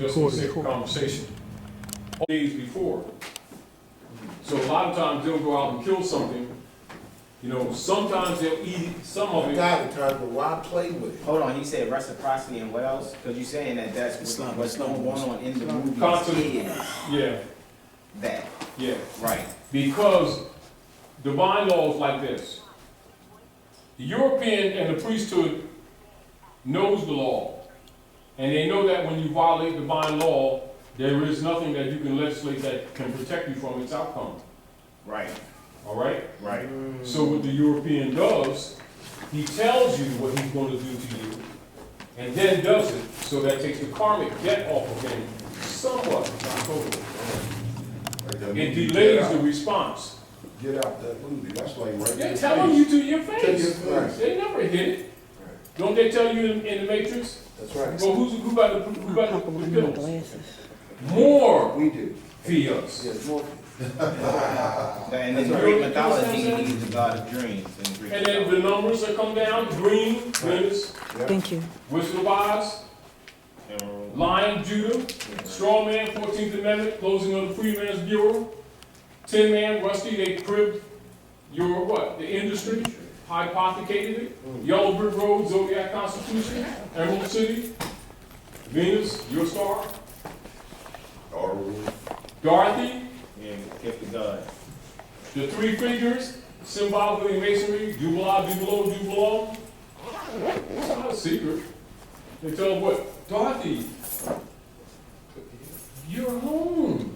just for the sake of conversation. Days before. So a lot of times they'll go out and kill something. You know, sometimes they'll eat some of it. Got it, but why play with it? Hold on, he said reciprocity and what else? Because you're saying that that's what's going on in the movie. Yeah. That. Yeah. Right. Because divine laws like this. The European and the priesthood knows the law. And they know that when you violate divine law, there is nothing that you can legislate that can protect you from its outcome. Right. All right? Right. So what the European does, he tells you what he's going to do to you, and then does it, so that takes the karmic debt off of him somewhat, not totally. It delays the response. Get out that movie. That's like right They're telling you to your face. Right. They never hit it. Right. Don't they tell you in the Matrix? That's right. Well, who got the pills? More We do. Feoffers. Yes, more. And in Greek mythology, he's the god of dreams. And then the numbers that come down, green, Venus, Thank you. Wizard of Oz, Lion, Judah, Straw Man, 14th Amendment, closing of the Freeman's Bureau, Tin Man, Rusty, they cribbed your what? The industry, hypothecated it, Yellow Brick Road, Zodiac Constitution, Emerald City, Venus, your star, Dorothy, Yeah, gift of God. the three figures, symbolically in masonry, Jubala, Jubalo, Jubalon. It's not a secret. They tell them what? Dorothy, you're home.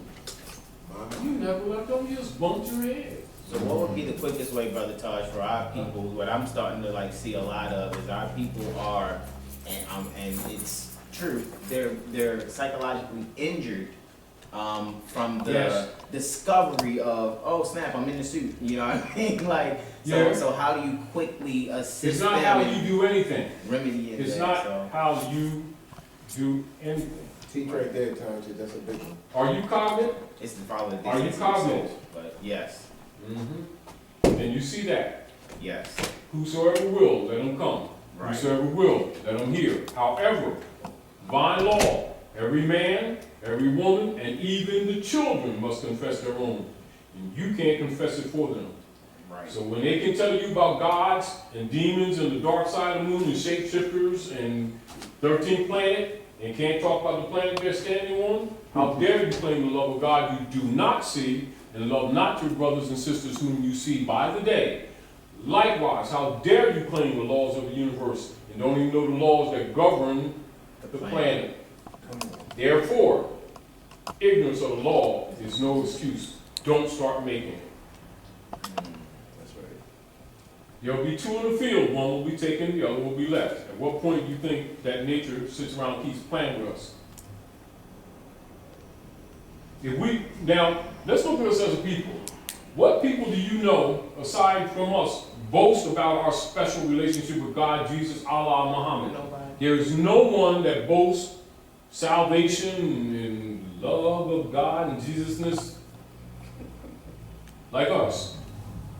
You never left home, you just bumped your head. So what would be the quickest way, Brother Taj, for our people, what I'm starting to like see a lot of is our people are, and it's true, they're psychologically injured from the discovery of, oh snap, I'm in the suit, you know what I mean? Like, so how do you quickly assist It's not them how you do anything. remedy it? It's not how you do anything. See right there, Taj, that's a big one. Are you cognate? It's the follow the Are you cognate? But yes, And you see that. yes. Whosoever will, let him come. Right. Whosoever will, let him hear. However, divine law, every man, every woman, and even the children must confess their own. And you can't confess it for them. Right. So when they can tell you about gods and demons and the dark side of the moon and shapeshifters and 13th planet, and can't talk about the planet they're standing on, how dare you claim the love of God you do not see, and love not your brothers and sisters whom you see by the day. Likewise, how dare you claim the laws of the universe and don't even know the laws that govern the planet. Therefore, ignorance of the law is no excuse. Don't start making it. That's right. There'll be two in the field, one will be taken, the other will be left. At what point do you think that nature sits around and keeps playing with us? Now, let's look at us as a people. What people do you know, aside from us, boast about our special relationship with God, Jesus, Allah, Muhammad? There is no one that boasts salvation and love of God and Jesusness like us.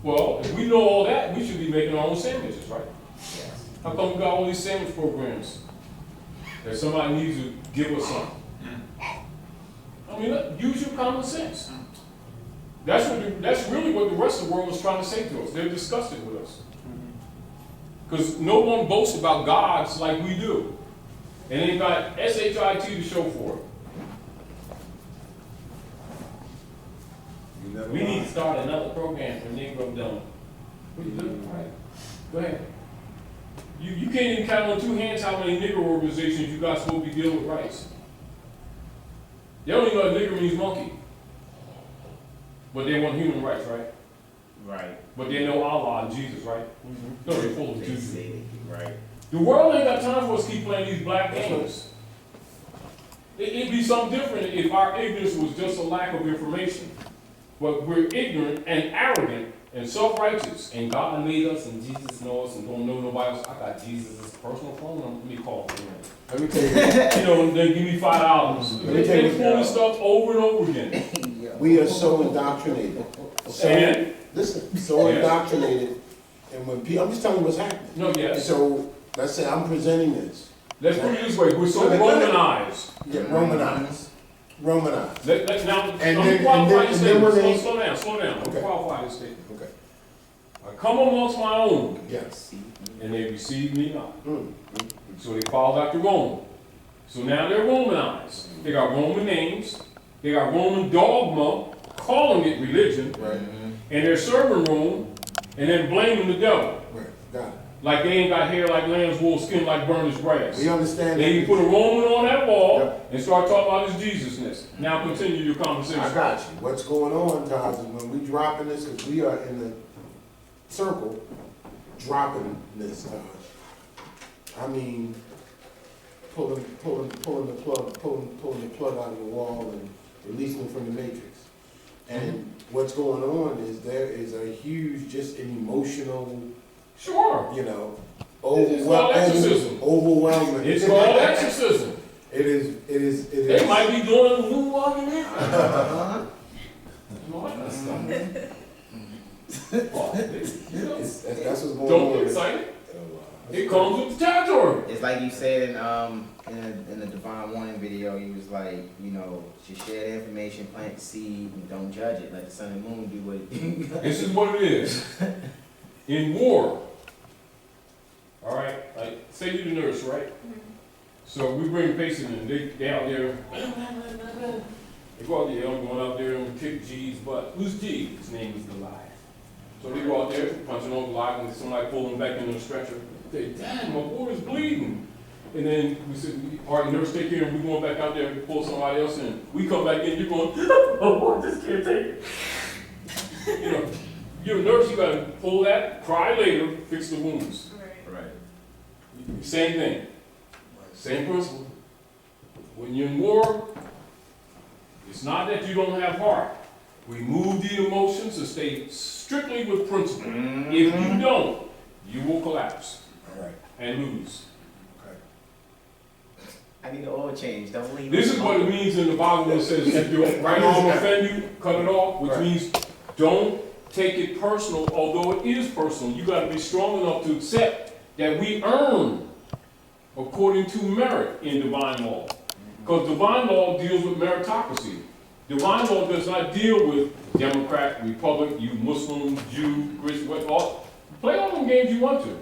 Well, if we know all that, we should be making our own sandwiches, right? Yes. How come we got all these sandwich programs? That somebody needs to give us some. I mean, use your common sense. That's really what the rest of the world is trying to say to us. They're disgusted with us. Because no one boasts about gods like we do. And they got SHIT to show for it. We need to start another program for Negro Dome. What are you doing? All right. Go ahead. You can't even count on two hands how many nigger organizations you got supposed to be dealing with rights. They don't even know that nigger means monkey. But they want human rights, right? Right. But they know Allah and Jesus, right? No, they're full of juice. Right. The world ain't got time for us to keep playing these black games. It'd be something different if our ignorance was just a lack of information. But we're ignorant and arrogant and self-righteous. And God made us and Jesus knows us and don't know nobody else. I got Jesus' personal phone. Let me call him. Let me tell you. You know, they give me $5. They pull this stuff over and over again. We are so indoctrinated. So indoctrinated. And when people, I'm just telling you what's happening. No, yes. So let's say I'm presenting this. let's put it this way, we're so So they- Romanized. Yeah, Romanized. Romanized. Now, And let then- me qualify and this then when statement. they- Slow down, slow down. Let me Okay. qualify this statement. Okay. I come amongst my own, Yes. and they receive me not. Mm. So they followed after Rome. So now they're Romanized. They got Roman names, they got Roman dogma, calling it religion, Right. and they're serving Rome, and then blaming the devil. Right. Got it. Like they ain't got hair like lamb's wool, skin like burnished grass. We understand Then you that. put a Roman on that wall Yep. and start talking about his Jesusness. Now continue your conversation. I got you. What's going on, Taj, is when we dropping this, because we are in the circle, dropping this, Taj. I mean, pulling the plug out of the wall and releasing it from the matrix. And what's going on is there is a huge, just an emotional, Sure. you know, It's called exorcism. overwhelming. It's called exorcism. It is. They might be doing moonwalking now. That's what's going Don't on. get excited. It comes with the territory. It's like you said in the Divine Warning video, he was like, you know, just share the information, plant the seed, and don't judge it. Let the sun and moon do what it do. This is what it is. In war, all right, like, say you're the nurse, right? So we bring a patient in, they out there, they go out there, I'm going out there and kick G's butt. Who's G? His name is Goliath. So they go out there, punching on Goliath, and somebody pull him back into the stretcher. They, Dad, my boy is bleeding. And then we said, all right, nurse, take care of him. We're going back out there and pull somebody else in. We come back in, you're going, oh boy, this can't take it. You know, you're a nurse, you gotta pull that, cry later, fix the wounds. Right. Same thing. Same principle. When you're in war, it's not that you don't have heart. Remove the emotions and stay strictly with principle. If you don't, you will collapse All right. and lose. I need an oil change. Don't leave. This is what it means in the Bible when it says, if your right arm offend you, cut it off, which Right. means don't take it personal, although it is personal. You gotta be strong enough to accept that we earn according to merit in divine law. Because divine law deals with meritocracy. Divine law does not deal with Democrat, Republic, you Muslim, Jew, Christian, what, all. Play all them games you want to.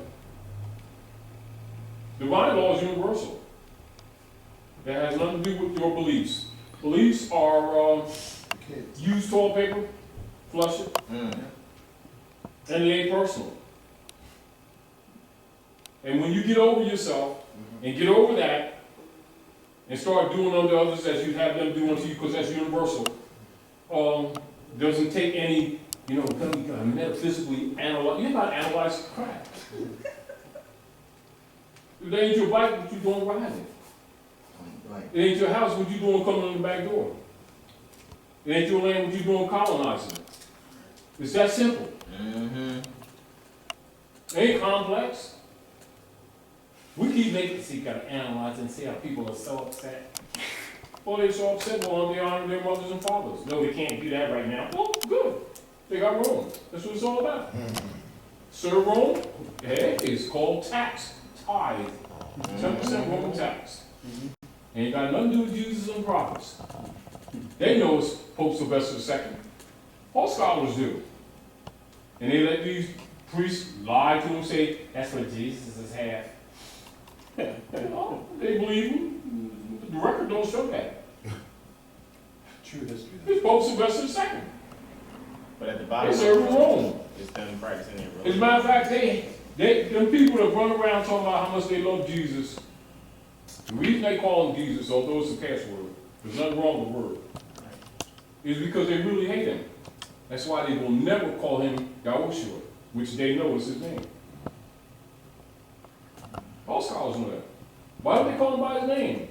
Divine law is universal. It has nothing to do with your beliefs. Beliefs are, use toilet paper, flush it, and they ain't personal. And when you get over yourself and get over that and start doing unto others as you have them do unto you, because that's universal, doesn't take any, you know, kind of metaphysically analyze. You know how to analyze crap. It ain't your bike, what you doing riding. It ain't your house, what you doing coming in the back door. It ain't your land, what you doing colonizing it. It's that simple. It ain't complex. We keep making, see, you gotta analyze and see how people are so upset. Well, they're so upset, well, they honor their mothers and fathers. No, they can't do that right now. Well, good. They got Rome. That's what it's all about. Serve Rome, hey, it's called tax, tithe. 10% Roman tax. Ain't got nothing to do with Jesus and prophets. They know it's Pope Sylvester II. All scholars do. And they let these priests lie to them, say, that's what Jesus is half. You know, they believe him. The record don't show that. True history. It's Pope Sylvester II. But at the bottom, They serve in Rome. it's them practicing their As a religion. matter of fact, them people that run around talking about how much they love Jesus, the reason they call him Jesus, although it's a password, there's nothing wrong with the word, is because they really hate him. That's why they will never call him Yahushua, which they know is his name. All scholars know that. Why don't they call him by his name?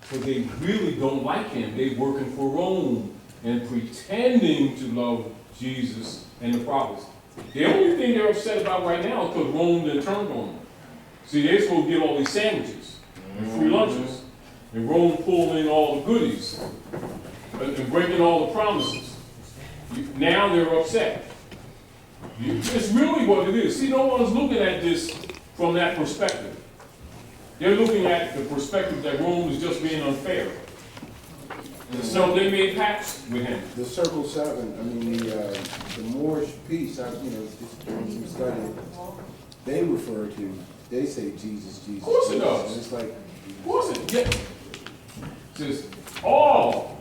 Because they really don't like him. They're working for Rome and pretending to love Jesus and the prophets. The only thing they're upset about right now is because Rome then turned on them. See, they're supposed to get all these sandwiches and free lunches. And Rome pulled in all the goodies and breaking all the promises. Now they're upset. It's really what it is. See, no one's looking at this from that perspective. They're looking at the perspective that Rome is just being unfair. So they made pacts with him. The Circle Seven, I mean, the Moorish piece, just doing some studying, they refer to, they say Jesus, Jesus. Of course it Jesus. does. And it's like, Of course it, yeah. Says all.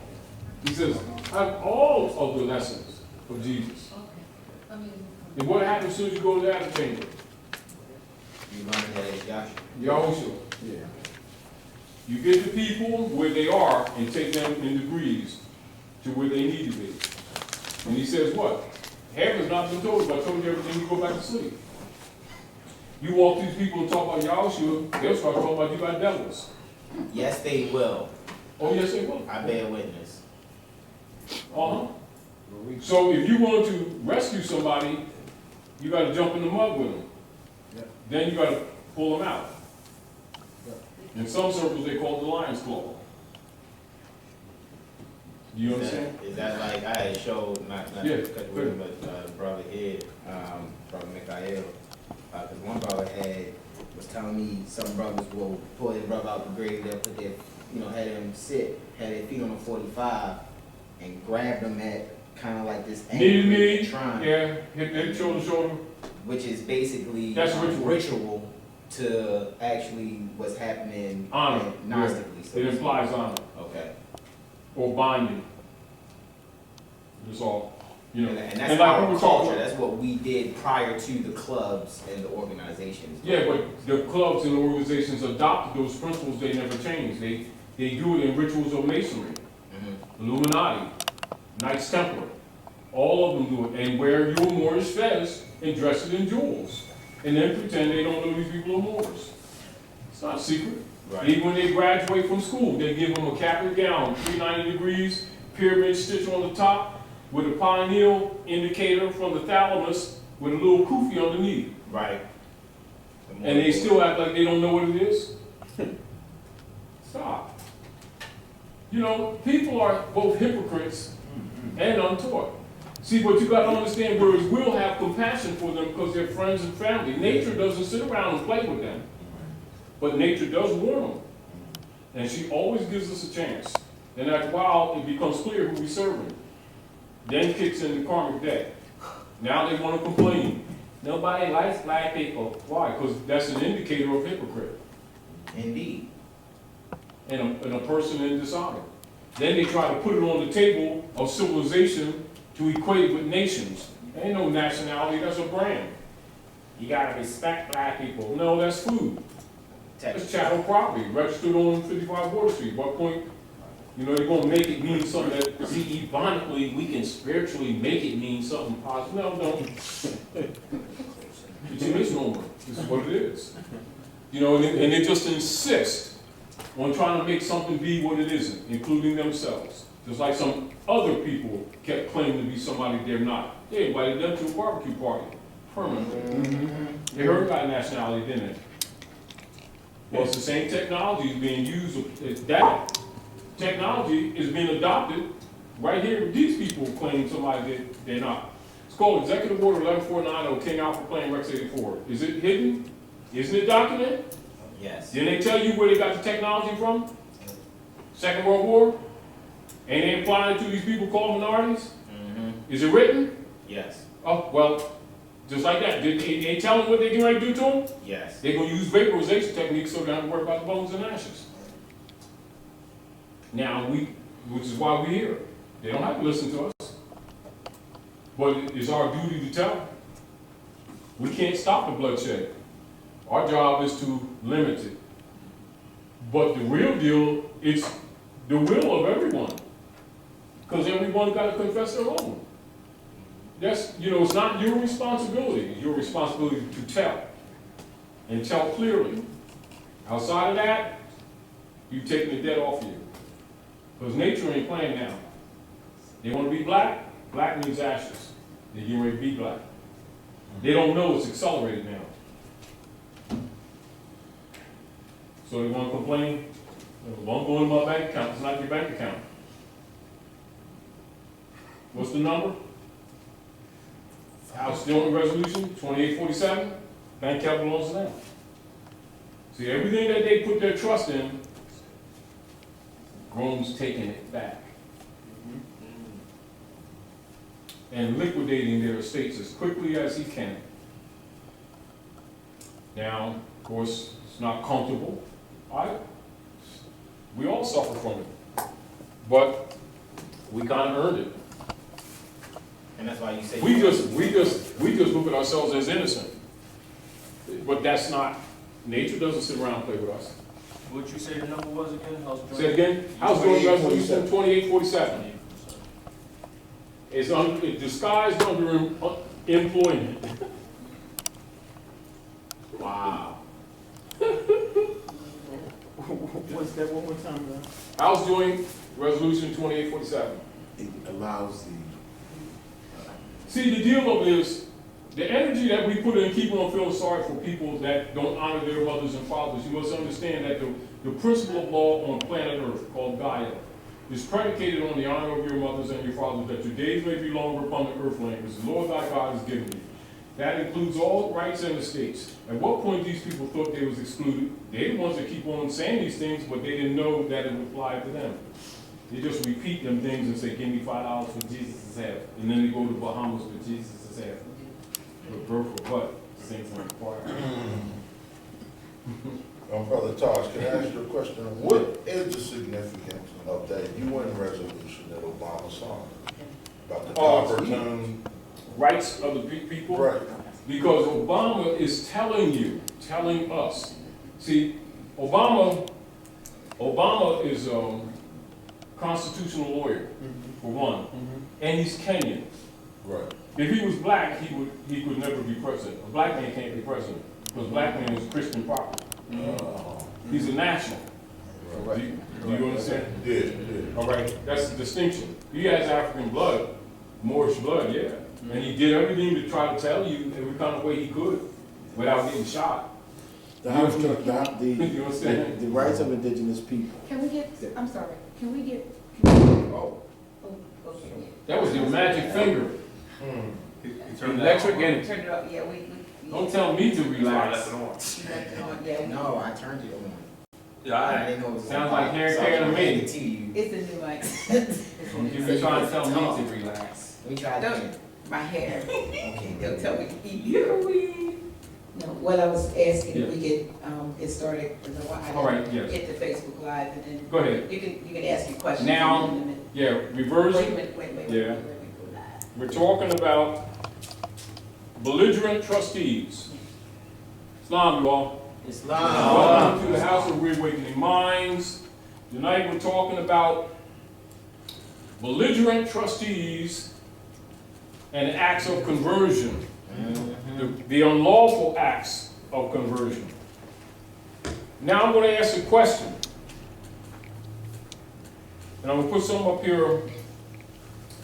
He says, have all of the lessons of Jesus. And what happens as soon as you go to that chamber? You learn that it's Joshua. Yahushua. yeah. You get the people where they are and take them in degrees to where they need to be. And he says what? Half has not been told, but I told you everything, you go back to sleep. You walk these people and talk about Yahushua, they'll start talking about you by devils. Yes, they will. Oh, yes, they will. I bear witness. Uh-huh. So if you want to rescue somebody, you got to jump in the mud with them. Yeah. Then you got to pull them out. Yeah. In some circles, they call it the lion's claw. Do you understand? Is that like, I had showed, not Yeah, to cut you with, but brother Ed, brother Mikhail, because one brother was telling me some brothers will pull their brother out the grave, they'll put their, had them sit, had their feet on a 45, and grab them at kind of like this Knee to knee, shrine, yeah, hit shoulder to shoulder. which is basically That's ritual to actually what's happening Honor. Gnostically. So It implies honor okay. or binding. That's all. And that's like our we were culture. talking- That's what we did prior to the clubs and the organizations. Yeah, but the clubs and organizations adopted those principles, they never changed. They do it in rituals of masonry, Illuminati, Knights Templar. All of them do it. And wear your Moorish fez and dress it in jewels. And then pretend they don't know these people are Moors. It's not a secret. Right. Even when they graduate from school, they give them a cap and gown, 390 degrees, pyramid stitch on the top, with a pineal indicator from the thalamus, with a little kufi underneath. Right. And they still act like they don't know what it is? Stop. People are both hypocrites and untaught. See, but you got to understand, whereas we'll have compassion for them because they're friends and family. Nature doesn't sit around and play with them. But nature does warn them. And she always gives us a chance. And after a while, it becomes clear who we're serving. Then kicks in the karmic debt. Now they want to complain. Nobody likes black people. Why? Because that's an indicator of hypocrite. Indeed. And a person in dishonor. Then they try to put it on the table of civilization to equate it with nations. There ain't no nationality, that's a brand. You gotta respect black people. No, that's food. That's chattel property, registered on 55 Water Street. What point, they're gonna make it mean something that, see, ironically, we can spiritually make it mean something positive. No. It's a misnomer. This is what it is. And they just insist on trying to make something be what it isn't, including themselves. Just like some other people kept claiming to be somebody they're not. They invited them to a barbecue party, permanently. They heard about nationality, didn't they? Well, it's the same technology is being used. That technology is being adopted right here. These people claim somebody that they're not. It's called Executive Order 11490, King Alpha Plan Rex 84. Is it hidden? Isn't it documented? Yes. Didn't they tell you where they got the technology from? Second World War? And they applying it to these people called minorities? Is it written? Yes. Oh, well, just like that. They tell them what they're getting ready to do to them? Yes. They're going to use vaporization techniques so they don't have to worry about the bones and ashes. Now, which is why we're here. They don't have to listen to us. But it's our duty to tell them. We can't stop the bloodshed. Our job is to limit it. But the real deal, it's the will of everyone. Because everyone got to confess their own. That's, it's not your responsibility. It's your responsibility to tell. And tell clearly. Outside of that, you've taken the debt off you. Because nature ain't playing now. They want to be black, black means ashes. They're getting ready to be black. They don't know it's accelerated now. So they want to complain? Won't go in my bank account. It's not your bank account. What's the number? House Joint Resolution 2847. Bank capital loans now. See, everything that they put their trust in, Rome's taking it back. And liquidating their estates as quickly as he can. Now, of course, it's not comfortable. We all suffer from it. But we kind of earned it. And that's why you say. We just look at ourselves as innocent. But that's not, nature doesn't sit around and play with us. What'd you say the number was again? Say it again? House Joint Resolution 2847. It's disguised under employment. Wow. What's that one more time, bro? House Joint Resolution 2847. It allows the, See, the deal of this, the energy that we put in keeping on feeling sorry for people that don't honor their mothers and fathers, you must understand that the principle of law on planet Earth, called Gaia, is predicated on the honor of your mothers and your fathers, that your days may be longer upon the earth land, which the Lord thy God has given you. That includes all rights and estates. At what point these people thought they was excluded? They're the ones that keep on saying these things, but they didn't know that it would apply to them. They just repeat them things and say, give me $5 for Jesus' half. And then they go to Bahamas for Jesus' half. But birth for what? Saints and choir. Brother Taj, can I ask you a question? What is the significance of that UN resolution that Obama signed? About the copper tone? Rights of the people? Right. Because Obama is telling us. See, Obama is a constitutional lawyer, for one. And he's Kenyan. Right. If he was black, he could never be president. A black man can't be president, because black man is Christian property. He's a national. Right. Do you understand? Yeah, yeah. All right, that's the distinction. He has African blood, Moorish blood, yeah. And he did everything to try to tell you every kind of way he could without getting shot. the house, You understand? the rights of indigenous people. Can we get, I'm sorry, can we get, Oh, okay. that was your magic finger. Electric and Turn it up, yeah, we. Don't tell me to relax. Yeah, No, I turned it on. Yeah, I didn't know it was. Sounds like Harry Carey to me. To you. it's a new mic. You been trying to tell me to relax. We tried to. My hair, Okay, they'll tell me to eat you. No, what I was asking, if we get, it started, I All right, yes. get the Facebook Live, and then Go ahead. you can ask your questions. Now, in a minute. Yeah, Wait a reversion. minute, wait, Yeah. wait. We're talking about belligerent trustees. Islam, you all. Welcome to the House of Reawakening Minds. Tonight we're talking about belligerent trustees and acts of conversion. The unlawful acts of conversion. Now I'm going to ask a question. And I'm going to put some up here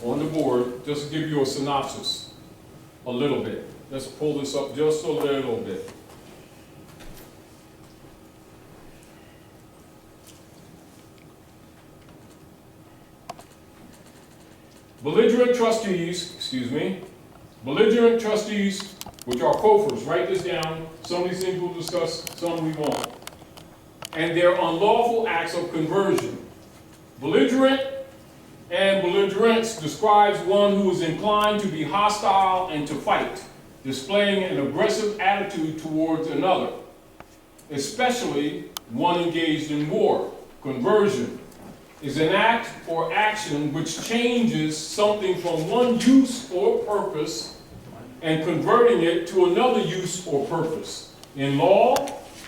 on the board just to give you a synopsis. A little bit. Let's pull this up just a little bit. Belligerent trustees, which are Feoffers, write this down. Some of these things we'll discuss, some we won't. And their unlawful acts of conversion. Belligerent and belligerence describes one who is inclined to be hostile and to fight, displaying an aggressive attitude towards another, especially one engaged in war. Conversion is an act or action which changes something from one use or purpose and converting it to another use or purpose. In law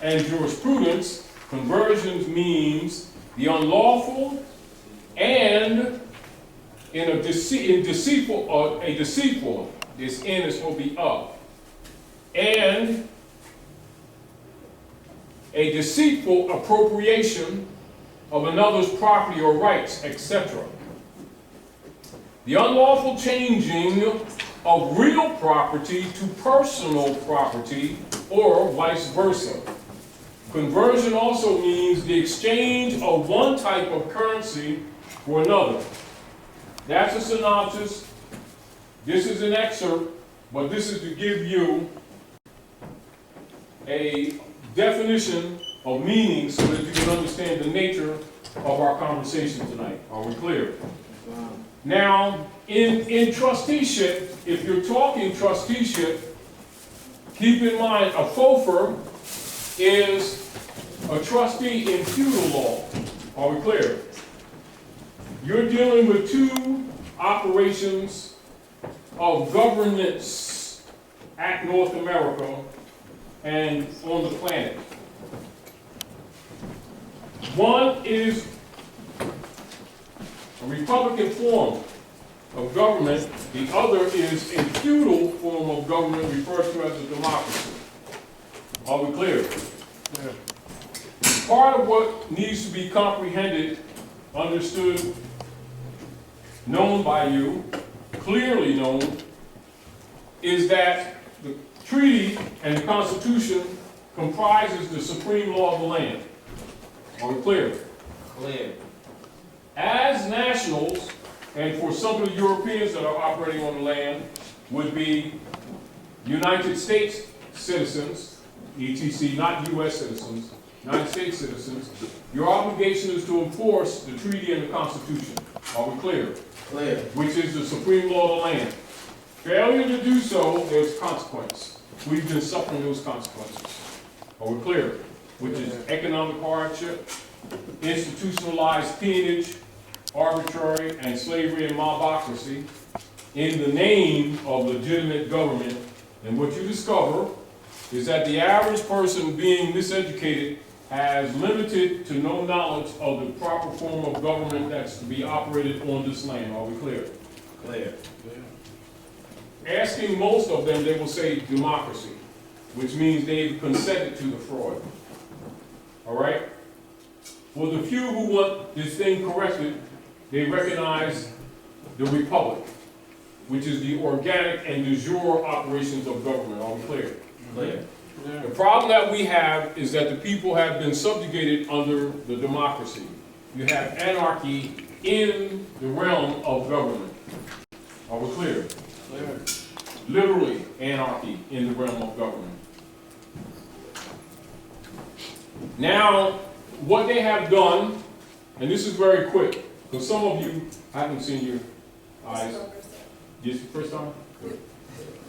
and jurisprudence, conversion means the unlawful and a deceitful, this N is supposed to be up, and a deceitful appropriation of another's property or rights, etc. The unlawful changing of real property to personal property or vice versa. Conversion also means the exchange of one type of currency for another. That's a synopsis. This is an excerpt, but this is to give you a definition of meaning so that you can understand the nature of our conversation tonight. Are we clear? Now, in trusteeship, if you're talking trusteeship, keep in mind a Feoffer is a trustee in feudal law. Are we clear? You're dealing with two operations of governance at North America and on the planet. One is a republican form of government, the other is a feudal form of government referred to as a democracy. Are we clear? Yeah. Part of what needs to be comprehended, understood, known by you, clearly known, is that the treaty and the Constitution comprises the supreme law of the land. Are we clear? Clear. As nationals, and for some of the Europeans that are operating on the land, would be United States citizens, ETC, not U.S. citizens, United States citizens, your obligation is to enforce the treaty and the Constitution. Are we clear? Clear. Which is the supreme law of the land. Failure to do so, there's consequence. We've been suffering those consequences. Are we clear? Which is economic hardship, institutionalized peonage, arbitrary and slavery and mobocracy in the name of legitimate government. And what you discover is that the average person being miseducated has limited to no knowledge of the proper form of government that's to be operated on this land. Are we clear? Clear. Asking most of them, they will say democracy, which means they've consented to the fraud. All right? For the few who want this thing corrected, they recognize the republic, which is the organic and de jure operations of government. Are we clear? Clear. The problem that we have is that the people have been subjugated under the democracy. You have anarchy in the realm of government. Are we clear? Clear. Literally anarchy in the realm of government. Now, what they have done, and this is very quick, because some of you, I haven't seen your eyes. This the first time? Good.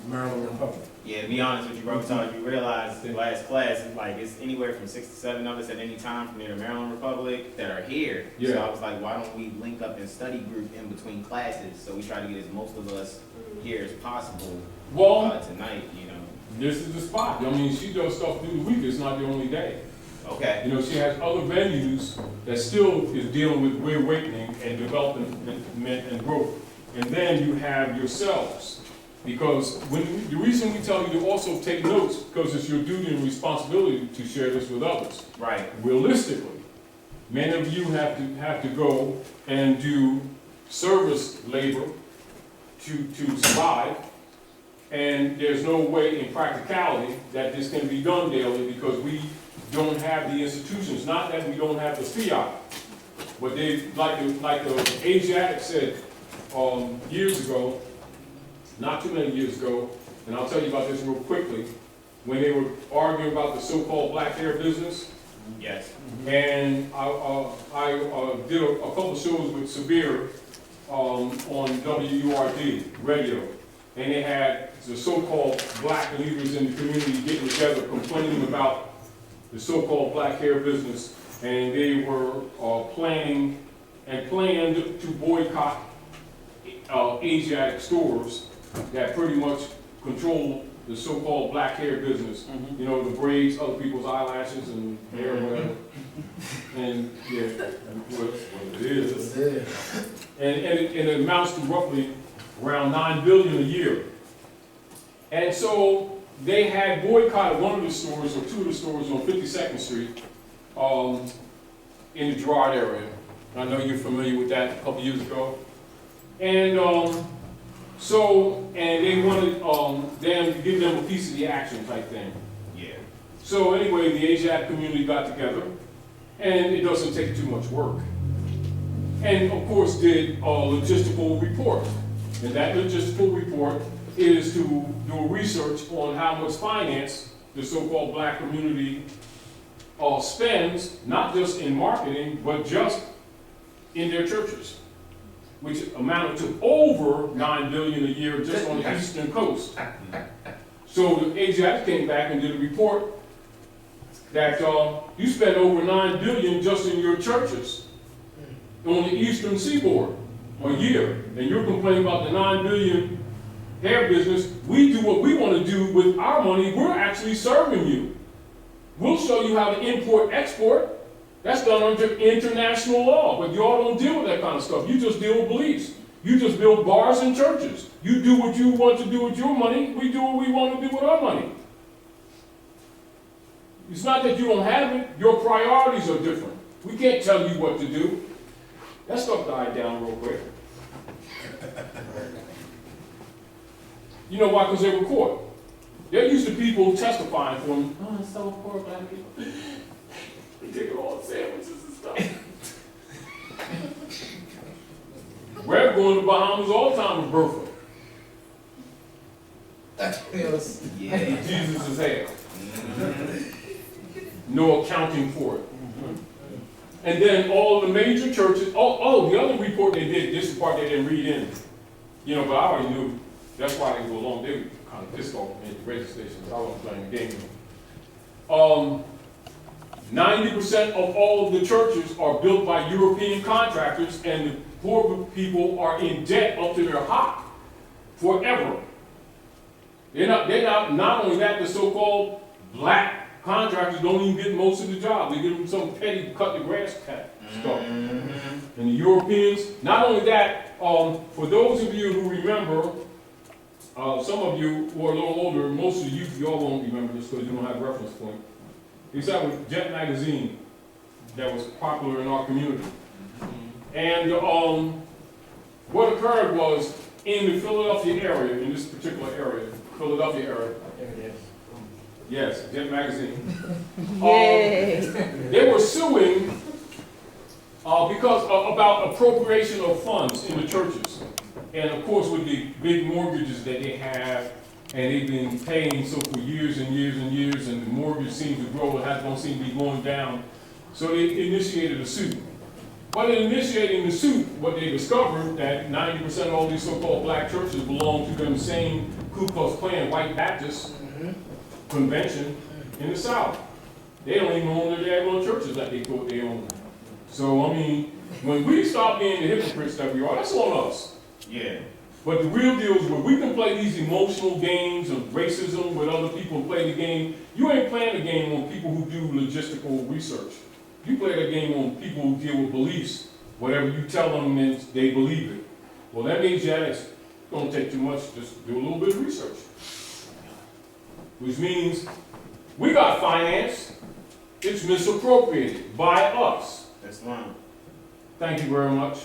Maryland Republic. Yeah, to be honest with you, Brother Taj, you realize the last class, it's anywhere from 6 to 7 of us at any time from near the Maryland Republic that are here. Yeah. So I was like, why don't we link up in study group in between classes? So we try to get as most of us here as possible tonight, you know. This is the spot. I mean, she does stuff through the week. It's not the only day. Okay. You know, she has other venues that still is dealing with reawakening and development and growth. And then you have yourselves. Because the reason we tell you to also take notes, because it's your duty and responsibility to share this with others. Right. Realistically, many of you have to go and do service labor to survive. And there's no way in practicality that this can be done daily because we don't have the institutions. Not that we don't have the fiat, but they, like the Asiatic said years ago, not too many years ago, and I'll tell you about this real quickly, when they were arguing about the so-called black hair business. Yes. And I did a couple shows with Sabir on WURD radio, and they had the so-called black leaders in the community getting together complaining about the so-called black hair business, and they were planned to boycott Asiatic stores that pretty much control the so-called black hair business. You know, the braids, other people's eyelashes and hair, whatever. And yeah, what it is. And it amounts to roughly around $9 billion a year. And so they had boycotted one of the stores or two of the stores on 52nd Street in the Girard area. I know you're familiar with that a couple years ago. And and they wanted them to give them a piece of the action type thing. Yeah. So anyway, the Asiatic community got together, and it doesn't take too much work. And of course did a logistical report. And that logistical report is to do a research on how much finance the so-called black community spends, not just in marketing, but just in their churches, which amounted to over $9 billion a year just on the eastern coast. So the Asiatics came back and did a report that you spend over $9 billion just in your churches on the eastern seaboard a year, and you're complaining about the $9 billion hair business. We do what we want to do with our money. We're actually serving you. We'll show you how to import, export. That's done under international law, but y'all don't deal with that kind of stuff. You just deal with beliefs. You just build bars and churches. You do what you want to do with your money. We do what we want to do with our money. It's not that you don't have it. Your priorities are different. We can't tell you what to do. That stuff died down real quick. You know why? Because they were caught. They're used to people testifying for them. Oh, it's so poor black people. They take all the sandwiches and stuff. We're going to Bahamas all the time with Bertha. Yeah. Jesus' hair. No accounting for it. And then all the major churches, the other report they did, this is the part they didn't read in. You know, but I already knew, that's why they go along, they were kind of pissed off at the radio stations. I wasn't playing the game. 90% of all of the churches are built by European contractors, and the poor people are in debt up to their hock forever. Not only that, the so-called black contractors don't even get most of the job. They give them some petty cut the grass stuff. And the Europeans, not only that, for those of you who remember, some of you who are a little older, most of you, y'all won't remember this because you don't have a reference point. They started with Jet magazine that was popular in our community. And what occurred was in the Philadelphia area, in this particular area, Philadelphia area. Yes, Jet magazine. They were suing because about appropriation of funds in the churches. And of course, with the big mortgages that they have, and they've been paying so for years and years and years, and the mortgage seems to grow, it don't seem to be going down. So they initiated a suit. But in initiating the suit, what they discovered that 90% of all these so-called black churches belong to them same Ku Klux Klan white Baptist convention in the South. They don't even own their daggone churches like they thought they owned. So, I mean, when we stop being the hypocrites that we are, that's on us. Yeah. But the real deal is when we can play these emotional games of racism with other people and play the game, you ain't playing the game on people who do logistical research. You play the game on people who deal with beliefs. Whatever you tell them, they believe it. Well, that means that it's don't take too much, just do a little bit of research. Which means we got finance, it's misappropriated by us. That's wrong. Thank you very much.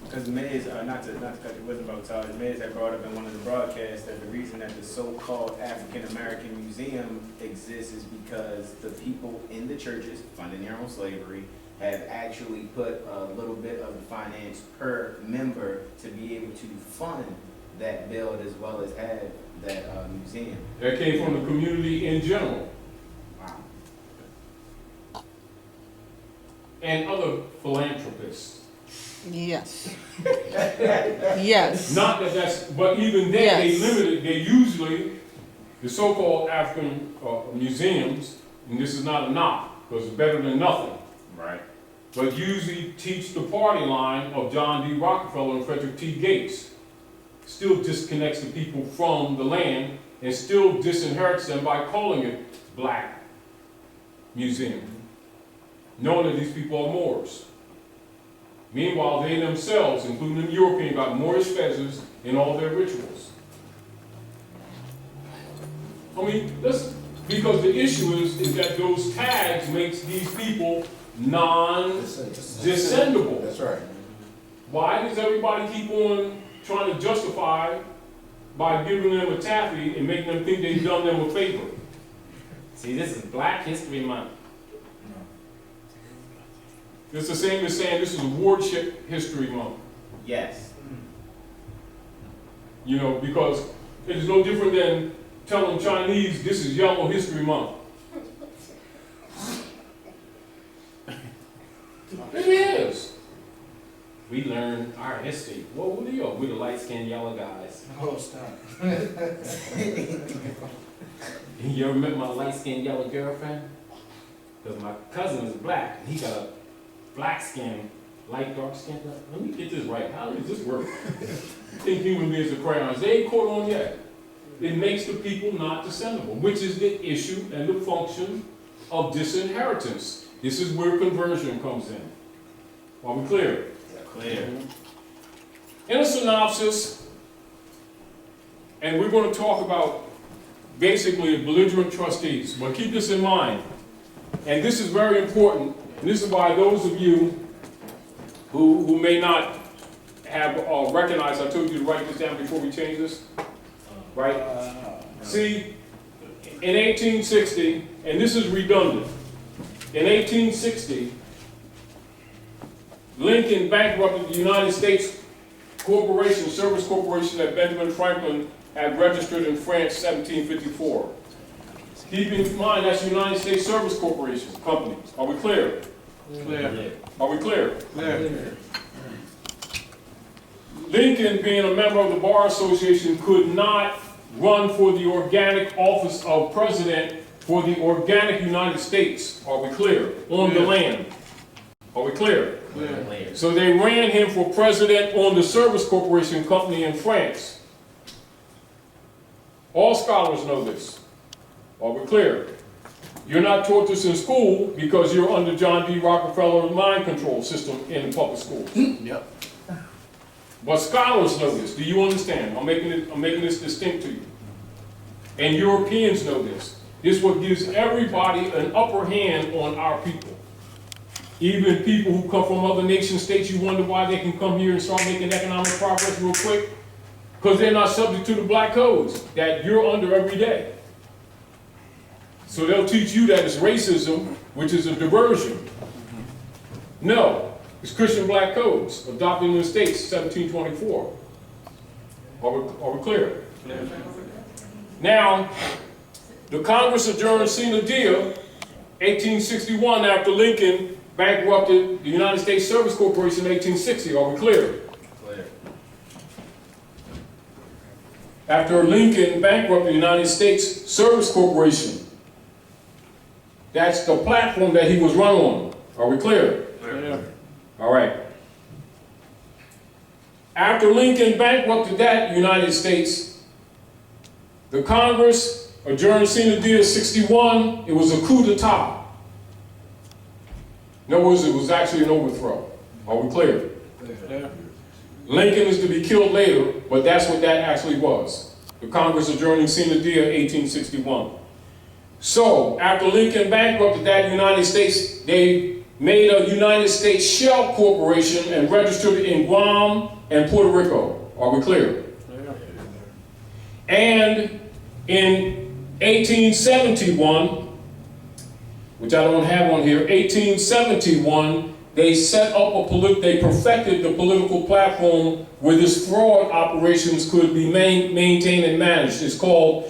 Because Mays, not to cut you, wasn't about Taj. Mays had brought up in one of the broadcasts that the reason that the so-called African American Museum exists is because the people in the churches funding their own slavery have actually put a little bit of the finance per member to be able to fund that build as well as have that museum. That came from the community in general. Wow. And other philanthropists. Yes. Yes. Not that that's, but even then, Yes. they limited, they usually, the so-called African museums, and this is not a knock, because it's better than nothing, Right. but usually teach the party line of John D. Rockefeller and Frederick T. Gates. Still disconnects the people from the land and still disinherits them by calling it Black Museum, knowing that these people are Moors. Meanwhile, they themselves, including the European, got Moorish fezzes in all their rituals. I mean, because the issue is that those tags makes these people non-descendable. That's right. Why does everybody keep on trying to justify by giving them a taffy and making them think they've done them a favor? See, this is Black History Month. It's the same as saying this is Wardship History Month. Yes. You know, because it is no different than telling Chinese this is Yellow History Month. It is. We learn our history. Well, what are you? We're the light-skinned yellow guys. Oh, stop. You ever met my light-skinned yellow girlfriend? Because my cousin is black, and he got a black skin, light dark skin. Let me get this right. How does this work? I think human beings are crayons. They ain't caught on yet. It makes the people not descendable, which is the issue and the function of disinheritance. This is where conversion comes in. Are we clear? Clear. In a synopsis, and we're going to talk about basically belligerent trustees, but keep this in mind, and this is very important, and this is why those of you who may not have recognized, I told you to write this down before we change this, right? See, in 1860, and this is redundant, in 1860, Lincoln bankrupted the United States corporation, service corporation that Benjamin Franklin had registered in France 1754. Keep in mind that's the United States Service Corporation company. Are we clear? Clear. Are we clear? Clear. Lincoln, being a member of the Bar Association, could not run for the organic office of president for the organic United States. Are we clear? On the land. Are we clear? Clear. So they ran him for president on the Service Corporation company in France. All scholars know this. Are we clear? You're not taught this in school because you're under John D. Rockefeller's mind control system in public schools. Yep. But scholars know this. Do you understand? I'm making this distinct to you. And Europeans know this. This is what gives everybody an upper hand on our people. Even people who come from other nation states, you wonder why they can come here and start making economic progress real quick? Because they're not subject to the black codes that you're under every day. So they'll teach you that it's racism, which is a diversion. No, it's Christian black codes adopted in the States, 1724. Are we clear? Now, the Congress adjourned sine die, 1861, after Lincoln bankrupted the United States Service Corporation in 1860. Are we clear? Clear. After Lincoln bankrupted the United States Service Corporation, that's the platform that he was run on. Are we clear? Clear. All right. After Lincoln bankrupted that United States, the Congress adjourned sine die 61. It was a coup d'etat. In other words, it was actually an overthrow. Are we clear? Lincoln is to be killed later, but that's what that actually was. The Congress adjourning sine die 1861. So, after Lincoln bankrupted that United States, they made a United States shell corporation and registered it in Guam and Puerto Rico. Are we clear? And in 1871, which I don't have on here, 1871, they set up they perfected the political platform where this fraud operations could be maintained and managed. It's called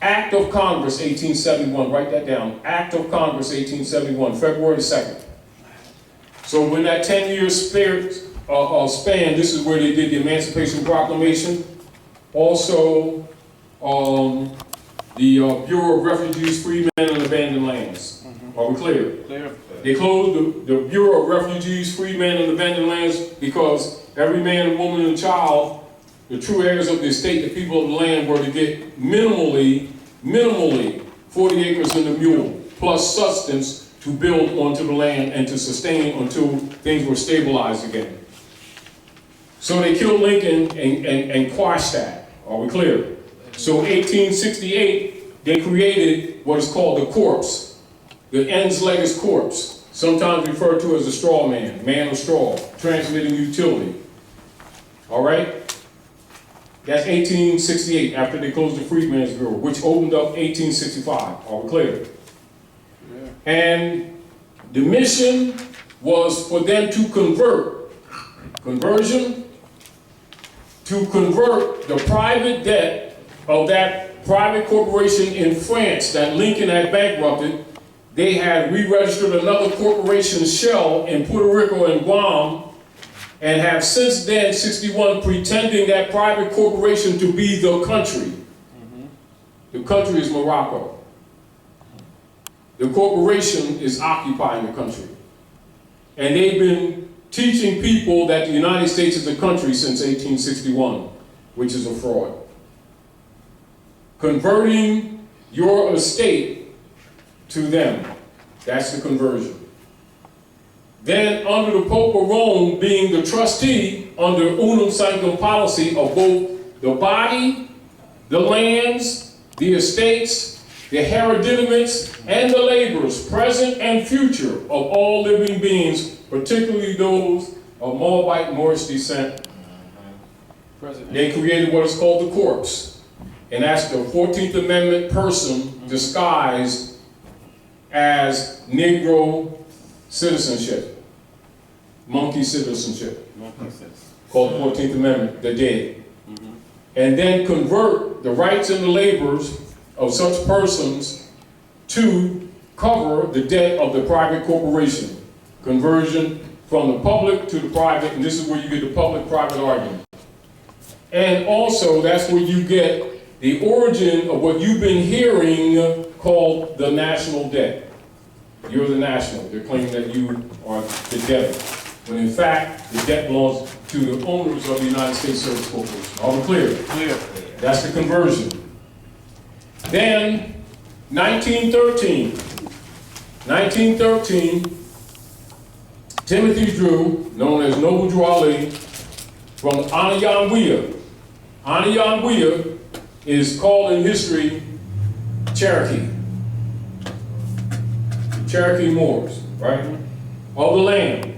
Act of Congress, 1871. Write that down. Act of Congress, 1871, February 2nd. So when that 10-year span, this is where they did the Emancipation Proclamation. Also, the Bureau of Refugees, Freedmen, and Abandoned Lands. Are we clear? Clear. They closed the Bureau of Refugees, Freedmen, and Abandoned Lands because every man, woman, and child, the true heirs of the estate, the people of the land, were to get minimally 40 acres and a mule, plus substance to build onto the land and to sustain until things were stabilized again. So they killed Lincoln and quashed that. Are we clear? So 1868, they created what is called the corpse. The ens legis corpse, sometimes referred to as a straw man of straw, transmitting utility. All right? That's 1868, after they closed the Freedmen's Bureau, which opened up 1865. Are we clear? Yeah. And the mission was for them to convert the private debt of that private corporation in France that Lincoln had bankrupted. They had re-registered another corporation shell in Puerto Rico and Guam, and have since then, 61, pretending that private corporation to be the country. The country is Morocco. The corporation is occupying the country. And they've been teaching people that the United States is a country since 1861, which is a fraud. Converting your estate to them, that's the conversion. Then under the Pope of Rome being the trustee under unum sanctum policy of both the body, the lands, the estates, the hereditaments, and the labors, present and future, of all living beings, particularly those of Moabite and Moorish descent. They created what is called the corpse, and that's the 14th Amendment person disguised as Negro citizenship, monkey citizenship, called the 14th Amendment, the dead. And then convert the rights and the labors of such persons to cover the debt of the private corporation. Conversion from the public to the private, and this is where you get the public-private argument. And also, that's where you get the origin of what you've been hearing called the national debt. You're the national. They're claiming that you are the debtor. When in fact, the debt belongs to the owners of the United States Service Corporation. Are we clear? Clear. That's the conversion. Then, 1913, Timothy Drew, known as Noble Drew Ali, from Anayanwea. Anayanwea is called in history Cherokee. Cherokee Moors, right? Of the land.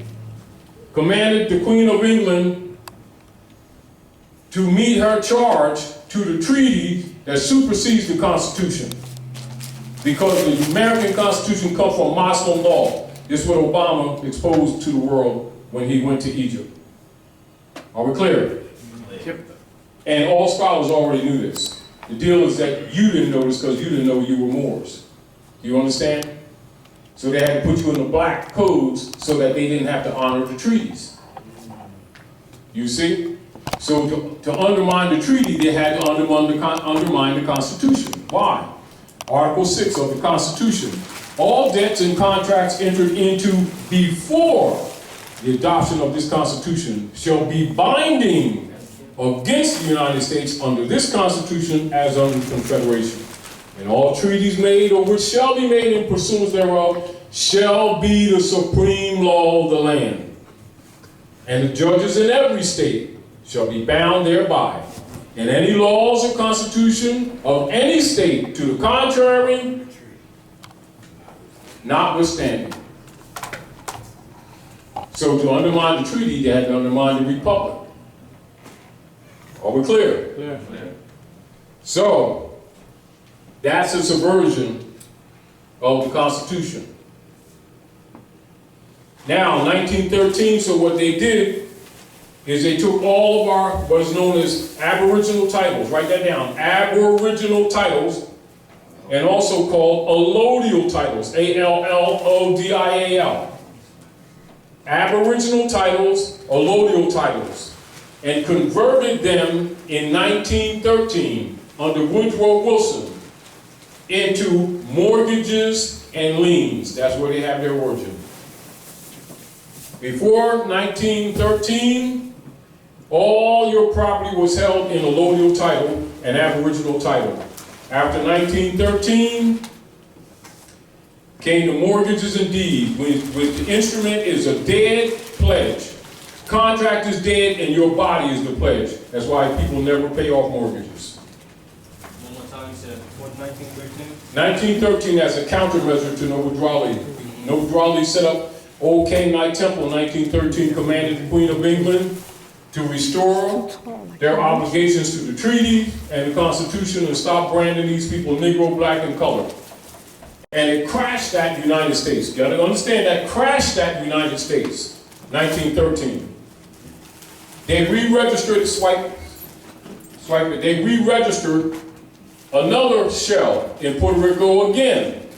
Commanded the Queen of England to meet her charge to the treaty that supersedes the Constitution. Because the American Constitution comes from Muslim law. This is what Obama exposed to the world when he went to Egypt. Are we clear? And all scholars already knew this. The deal is that you didn't know this because you didn't know you were Moors. Do you understand? So they had to put you in the black codes so that they didn't have to honor the treaties. You see? So to undermine the treaty, they had to undermine the Constitution. Why? Article 6 of the Constitution. All debts and contracts entered into before the adoption of this Constitution shall be binding against the United States under this Constitution as under the Confederation. And all treaties made or which shall be made in pursuance thereof shall be the supreme law of the land. And the judges in every state shall be bound thereby. And any laws or constitution of any state to the contrary, notwithstanding. So to undermine the treaty, they had to undermine the republic. Are we clear? Clear. So, that's a subversion of the Constitution. Now, 1913, so what they did is they took all of our, what is known as aboriginal titles, write that down, aboriginal titles, and also called allodial titles, A-L-L-O-D-I-A-L. Aboriginal titles, allodial titles, and converted them in 1913 under Woodrow Wilson into mortgages and liens. That's where they have their origin. Before 1913, all your property was held in allodial title and aboriginal title. After 1913, came the mortgages and deeds, which the instrument is a dead pledge. Contract is dead and your body is the pledge. That's why people never pay off mortgages. One more time, you said, what, 1913? 1913 as a countermeasure to Noble Drew Ali. Noble Drew Ali set up Old King Knight Temple in 1913, commanded the Queen of England to restore their obligations to the treaty and the Constitution and stop branding these people Negro, black, and colored. And it crashed that United States. You gotta understand that crashed that United States, 1913. They re-registered, they re-registered another shell in Puerto Rico again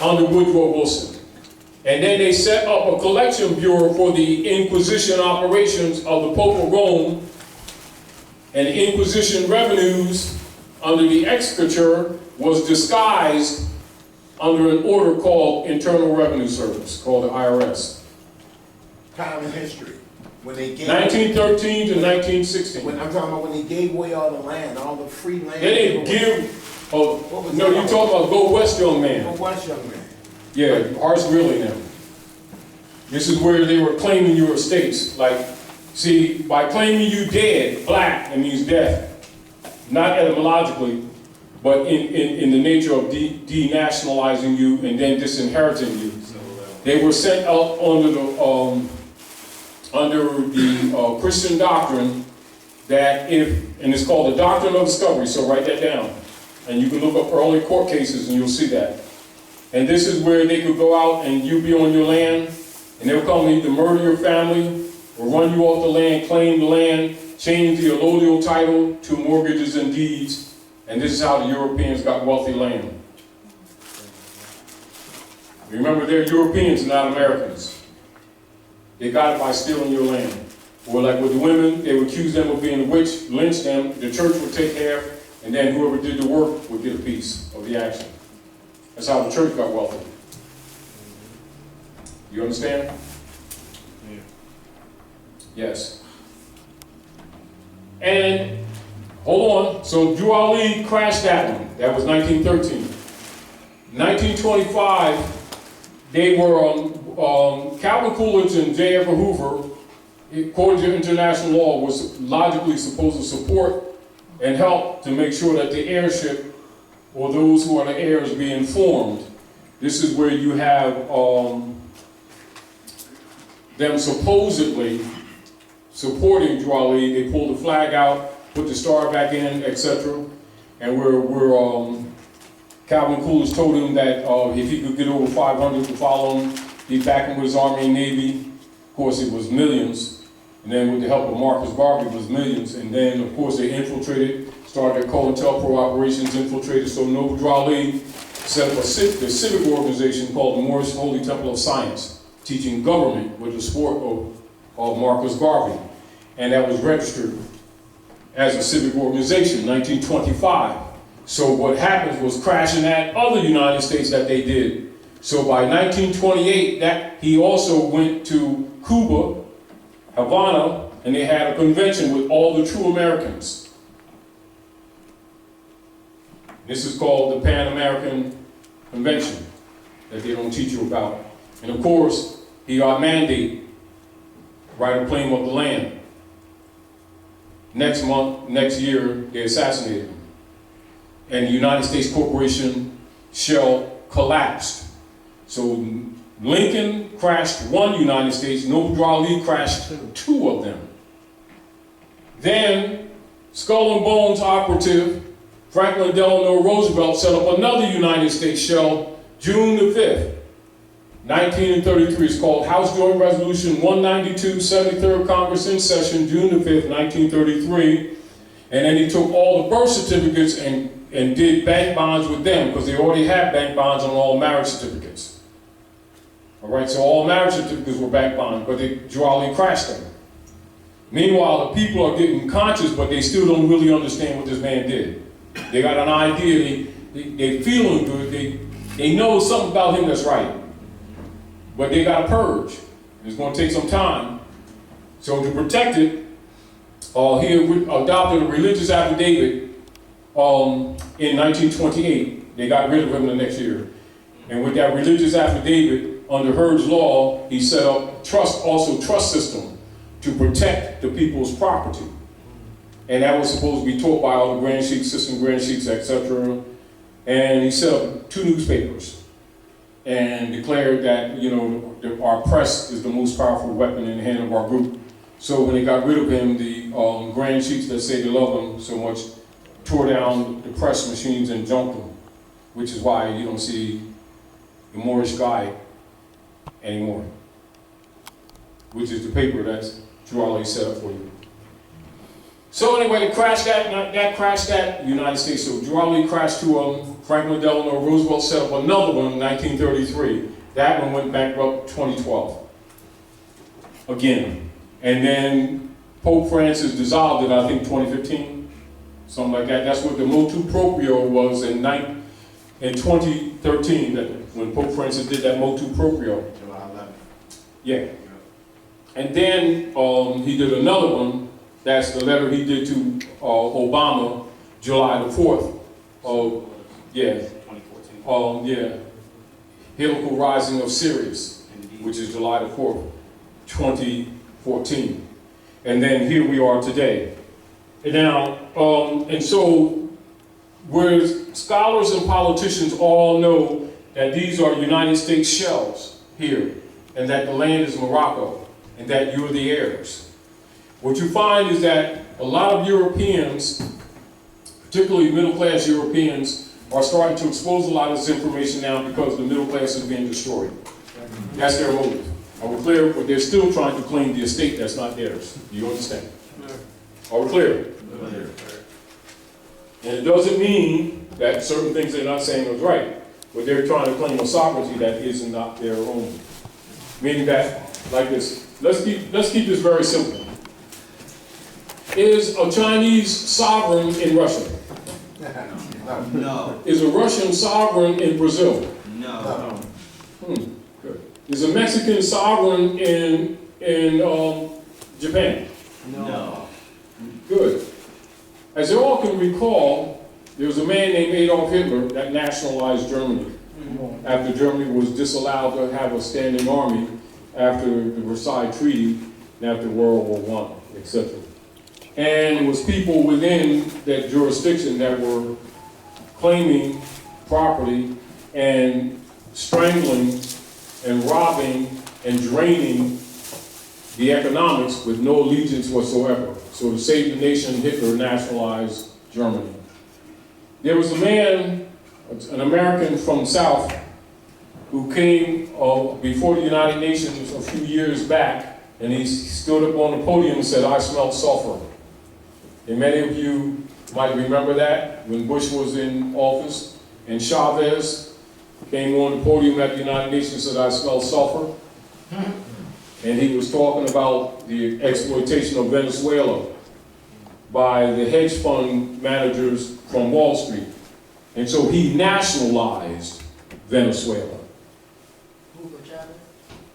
under Woodrow Wilson. And then they set up a collection bureau for the Inquisition operations of the Pope of Rome, and the Inquisition revenues under the exchequer was disguised under an order called Internal Revenue Service, called the IRS. Time in history, when they gave. 1913 to 1916. When I'm talking about when they gave away all the land, all the free land. They didn't give, oh, What was no, that you're about? talking about Go West, young man. Go West, young man. Yeah, Horace Greeley now. This is where they were claiming your estates. Like, see, by claiming you dead, black, that means death. Not etymologically, but in the nature of denationalizing you and then disinheriting you. They were sent out under the Christian doctrine that and it's called the doctrine of discovery, so write that down. And you can look up early court cases and you'll see that. And this is where they could go out and you be on your land, and they'll come either murder your family or run you off the land, claim the land, change the allodial title to mortgages and deeds, and this is how the Europeans got wealthy land. Remember, they're Europeans, not Americans. They got it by stealing your land. Or like with the women, they would accuse them of being a witch, lynch them, the church would take care, and then whoever did the work would get a piece of the action. That's how the church got wealthy. You understand? Yeah. Yes. And, hold on, so Drew Ali crashed that one. That was 1913. 1925, they were, Calvin Coolidge and J. Edgar Hoover, according to international law, was logically supposed to support and help to make sure that the heirship, or those who are the heirs, be informed. This is where you have them supposedly supporting Drew Ali. They pulled the flag out, put the star back in, etc. And Calvin Coolidge told him that if he could get over 500 to follow him, he'd back him with his Army and Navy. Of course, it was millions. And then with the help of Marcus Garvey, it was millions. And then, of course, they infiltrated, started their COINTELPRO operations, infiltrated. So Noble Drew Ali set up a civic organization called the Moorish Holy Temple of Science, teaching government with the support of Marcus Garvey. And that was registered as a civic organization in 1925. So what happened was crashing at other United States that they did. So by 1928, he also went to Cuba, Havana, and they had a convention with all the true Americans. This is called the Pan American Convention that they don't teach you about. And of course, he got mandate, right of claim of the land. Next year, they assassinated him. And the United States Corporation shell collapsed. So Lincoln crashed one United States, Noble Drew Ali crashed two of them. Then, Skull and Bones operative Franklin Delano Roosevelt set up another United States shell June the 5th, 1933. It's called House Joint Resolution 192, 73rd Congress in session, June the 5th, 1933. And then he took all the birth certificates and did bank bonds with them, because they already had bank bonds on all marriage certificates. All right, so all marriage certificates were bank bonds, but Drew Ali crashed them. Meanwhile, the people are getting conscious, but they still don't really understand what this man did. They got an idea, they feeling good, they know something about him that's right. But they got to purge. It's going to take some time. So to protect it, he adopted a religious affidavit in 1928. They got rid of him the next year. And with that religious affidavit, under Heard's law, he set up trust system to protect the people's property. And that was supposed to be taught by all the grand sheiks, assistant grand sheiks, etc. And he set up 2 newspapers and declared that, our press is the most powerful weapon in the hand of our group. So when they got rid of him, the grand sheiks that say they love him so much tore down the press machines and junked them, which is why you don't see the Moorish Guide anymore, which is the paper that Drew Ali set up for you. So anyway, they crashed that United States. So Gerard Lee crashed to Franklin Delano Roosevelt, set up another one in 1933. That one went bankrupt 2012. Again. And then Pope Francis dissolved it, I think 2015, something like that. That's what the motu proprio was in 2013, that when Pope Francis did that motu proprio. July 11th. Yeah. And then he did another one. That's the letter he did to Obama, July the 4th. Yeah. 2014. Yeah. Helical Rising of Sirius, Indeed. which is July the 4th, 2014. And then here we are today. And now, and so, whereas scholars and politicians all know that these are United States shells here, and that the land is Morocco, and that you're the heirs. What you find is that a lot of Europeans, particularly middle-class Europeans, are starting to expose a lot of this information now because the middle class is being destroyed. That's their motive. Are we clear? But they're still trying to claim the estate that's not theirs. Do you understand? Are we clear? And it doesn't mean that certain things they're not saying is right, but they're trying to claim a sovereignty that is not their own. Meaning that, like this, let's keep this very simple. Is a Chinese sovereign in Russia? No. Is a Russian sovereign in Brazil? No. Good. Is a Mexican sovereign in Japan? No. Good. As you all can recall, there was a man named Adolf Hitler that nationalized Germany after Germany was disallowed to have a standing army after the Versailles Treaty and after World War I, etc. And it was people within that jurisdiction that were claiming property and strangling and robbing and draining the economics with no allegiance whatsoever. So to save the nation, Hitler nationalized Germany. There was a man, an American from the South, who came before the United Nations a few years back, and he stood up on the podium and said, "I smell sulfur." And many of you might remember that when Bush was in office, and Chavez came on the podium at the United Nations and said, "I smell sulfur." And he was talking about the exploitation of Venezuela by the hedge fund managers from Wall Street. And so he nationalized Venezuela.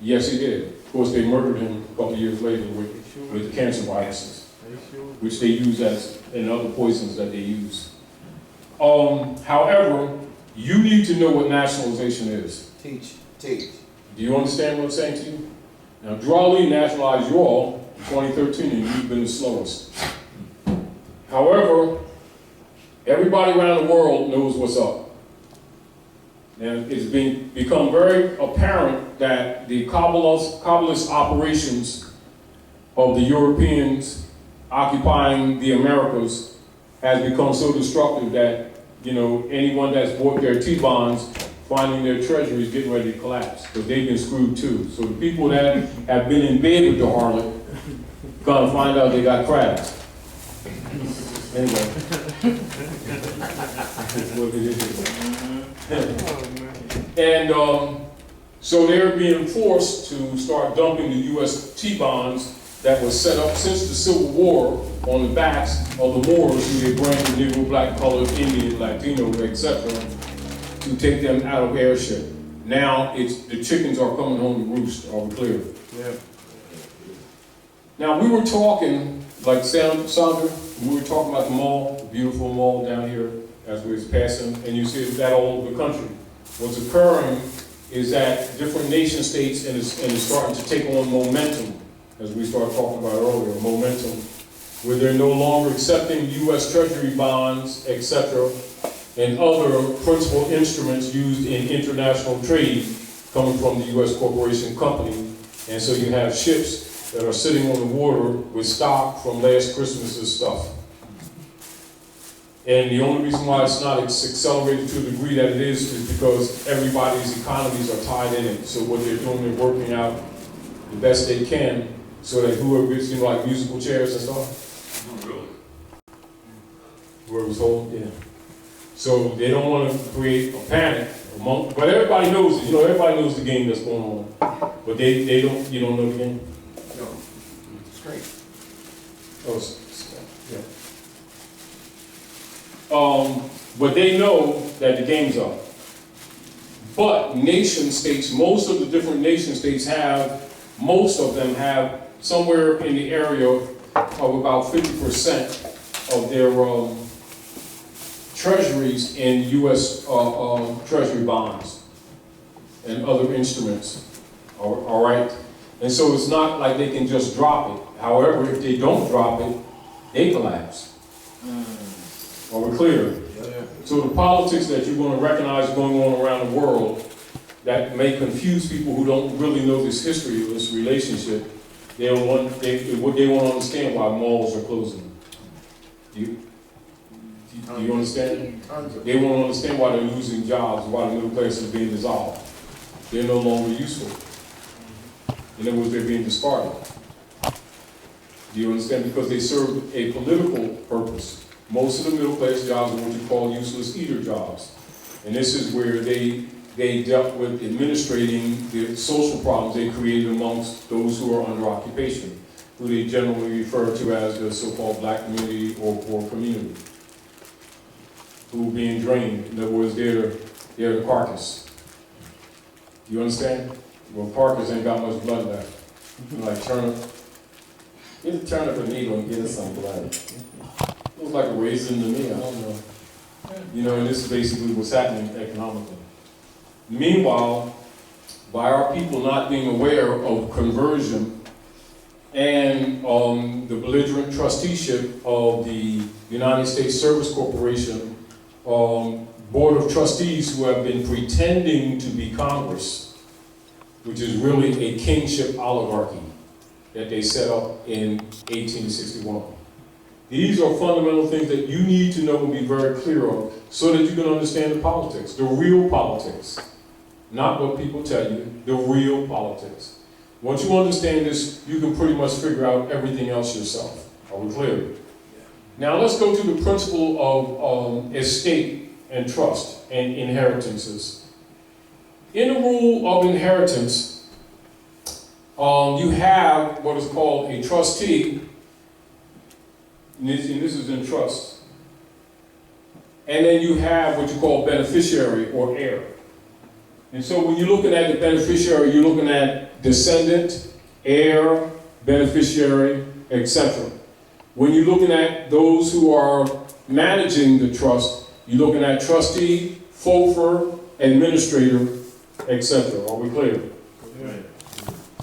Yes, he did. Of course, they murdered him a couple years later with cancer viruses, which they use as, and other poisons that they use. However, you need to know what nationalization is. Teach. Do you understand what I'm saying to you? Now, Gerard Lee nationalized you all in 2013, and you've been the slowest. However, everybody around the world knows what's up. And it's become very apparent that the Kabbalist operations of the Europeans occupying the Americas has become so destructive that, you know, anyone that's bought their T-bonds, finding their treasuries getting ready to collapse, because they've been screwed too. So the people that have been in bed with the harlot gonna find out they got crabs. Anyway. That's what it is. And so they're being forced to start dumping the U.S. T-bonds that was set up since the Civil War on the backs of the Moors, who they branded Negro, black, colored, Indian, Latino, etc., to take them out of airship. Now it's the chickens are coming home to roost. Are we clear? Yeah. Now we were talking, like Sandra, we were talking about the mall, the beautiful mall down here as we was passing, and you see that all over the country. What's occurring is that different nation states and it's starting to take on momentum, as we started talking about earlier, momentum, where they're no longer accepting U.S. Treasury bonds, etc., and other principal instruments used in international trade coming from the U.S. corporation company. And so you have ships that are sitting on the water with stock from last Christmas's stuff. And the only reason why it's not accelerated to the degree that it is because everybody's economies are tied in it. So what they're doing, they're working out the best they can so that whoever gets, you know, like musical chairs and stuff. where it was holding, yeah. So they don't want to create a panic among, but everybody knows it, everybody knows the game that's going on. But they don't, you don't know the game? No, straight. Oh, yeah. But they know that the game's up. But nation states, most of the different nation states most of them have somewhere in the area of about 50% of their treasuries in U.S. Treasury bonds and other instruments. All right? And so it's not like they can just drop it. However, if they don't drop it, they collapse. Are we clear? So the politics that you're going to recognize going on around the world that may confuse people who don't really know this history of this relationship, they won't understand why malls are closing. Do you understand? They won't understand why they're losing jobs, why the middle class is being dissolved. They're no longer useful. In other words, they're being discarded. Do you understand? Because they serve a political purpose. Most of the middle class jobs are what you call useless eater jobs. And this is where they dealt with administrating the social problems they created amongst those who are under occupation, who they generally refer to as the so-called black community or poor community, who are being drained. In other words, they're the carcass. Do you understand? Well, carcass ain't got much blood left. Like turnip. Get a turnip and needle and get us some blood. Looks like a raisin to me, I don't know. And this is basically what's happening economically. Meanwhile, by our people not being aware of conversion and the belligerent trusteeship of the United States Service Corporation Board of Trustees, who have been pretending to be Congress, which is really a kingship oligarchy that they set up in 1861. These are fundamental things that you need to know and be very clear on so that you can understand the politics, the real politics. Not what people tell you, the real politics. Once you understand this, you can pretty much figure out everything else yourself. Are we clear? Now let's go to the principle of estate and trust and inheritances. In the rule of inheritance, you have what is called a trustee, and this is in trust. And then you have what you call beneficiary or heir. And so when you're looking at the beneficiary, you're looking at descendant, heir, beneficiary, etc. When you're looking at those who are managing the trust, you're looking at trustee, Feoffer, administrator, etc. Are we clear?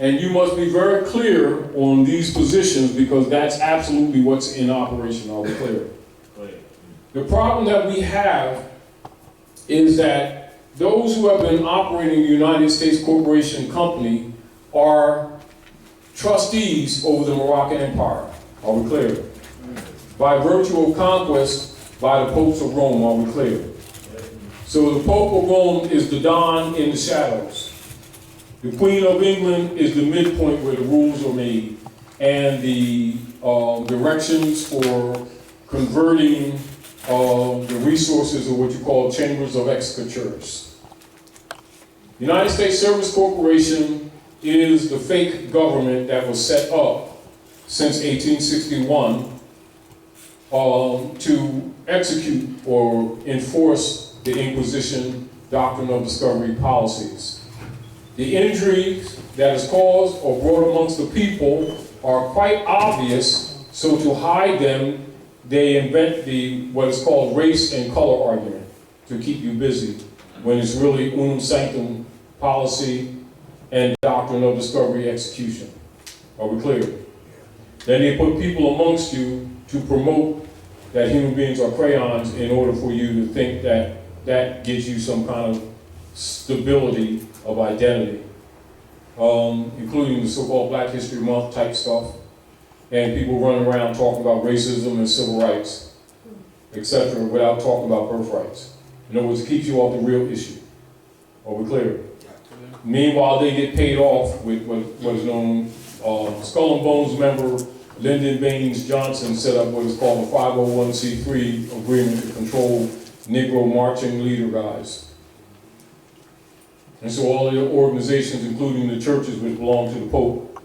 And you must be very clear on these positions because that's absolutely what's in operation. Are we clear? The problem that we have is that those who have been operating the United States Corporation Company are trustees over the Moroccan Empire. Are we clear? By virtue of conquest by the popes of Rome. Are we clear? So the Pope of Rome is the Don in the shadows. The Queen of England is the midpoint where the rules are made, and the directions for converting the resources of what you call chambers of exchequers. The United States Service Corporation is the fake government that was set up since 1861 to execute or enforce the Inquisition doctrine of discovery policies. The injuries that is caused or brought amongst the people are quite obvious, so to hide them, they invent what is called race and color argument to keep you busy, when it's really unum sanctum policy and doctrine of discovery execution. Are we clear? Then they put people amongst you to promote that human beings are crayons in order for you to think that that gives you some kind of stability of identity, including the so-called Black History Month type stuff, and people running around talking about racism and civil rights, etc., without talking about birthrights. In other words, it keeps you off the real issue. Are we clear? Meanwhile, they get paid off with what is known, Skull and Bones member Lyndon Baines Johnson set up what is called a 501c3 agreement to control Negro marching leader guys. And so all of the organizations, including the churches which belong to the Pope,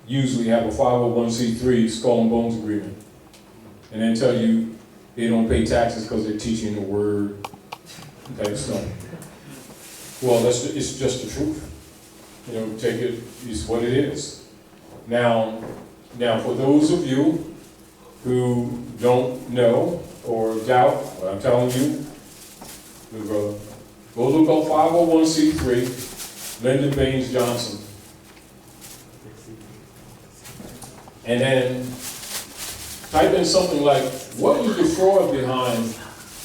usually have a 501c3 skull and bones agreement. And then tell you they don't pay taxes because they're teaching the word, type stuff. Well, it's just the truth. You know, take it, it's what it is. Now, for those of you who don't know or doubt what I'm telling you, good brother, go look up 501c3, Lyndon Baines Johnson. And then type in something like, what is the fraud behind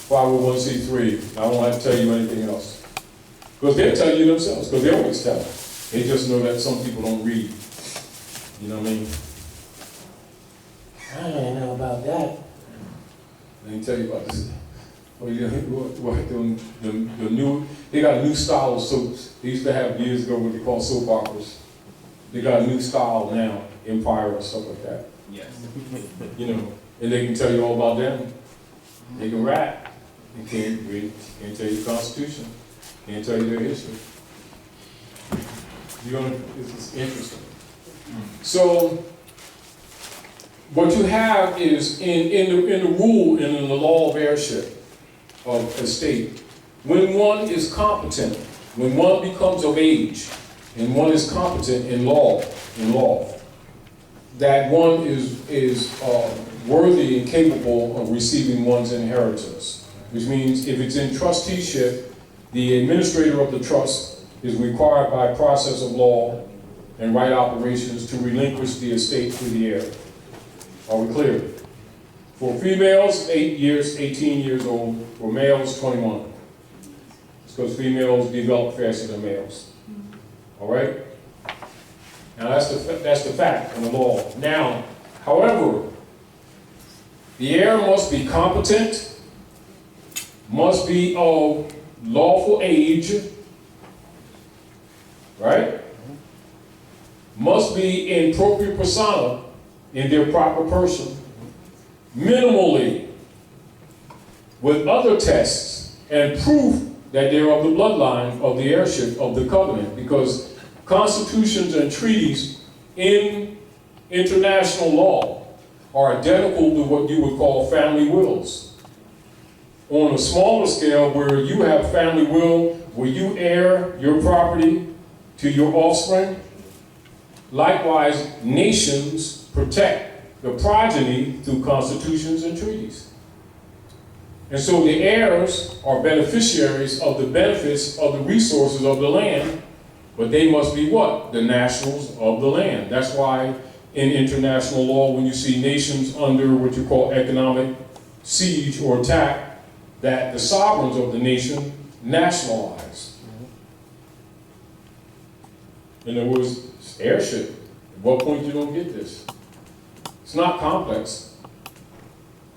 501c3? I won't have to tell you anything else. Because they'll tell you themselves, because they always tell. They just know that some people don't read. You know what I mean? I don't know about that. Let me tell you about this. Well, you know, the new, they got a new style of soaps. They used to have years ago what they call soap operas. They got a new style now, Empire and stuff like that. Yes. You know, and they can tell you all about them. They can rap. They can't read, can't tell you the Constitution. Can't tell you their history. You're gonna, this is interesting. So, what you have is in the rule and in the law of heirship of a state, when one is competent, when one becomes of age, and one is competent in law, that one is worthy and capable of receiving one's inheritance. Which means if it's in trusteeship, the administrator of the trust is required by process of law and right operations to relinquish the estate to the heir. Are we clear? For females, 8 years, 18 years old. For males, 21. It's because females develop faster than males. All right? Now that's the fact in the law. Now, however, the heir must be competent, must be of lawful age, right? Must be in propria persona, in their proper person, minimally, with other tests and proof that they're of the bloodline of the heirship of the covenant, because constitutions and treaties in international law are identical to what you would call family wills. On a smaller scale, where you have family will, where you heir your property to your offspring, likewise, nations protect the progeny through constitutions and treaties. And so the heirs are beneficiaries of the benefits of the resources of the land, but they must be what? The nationals of the land. That's why in international law, when you see nations under what you call economic siege or attack, that the sovereigns of the nation nationalize. In other words, heirship. At what point you don't get this? It's not complex.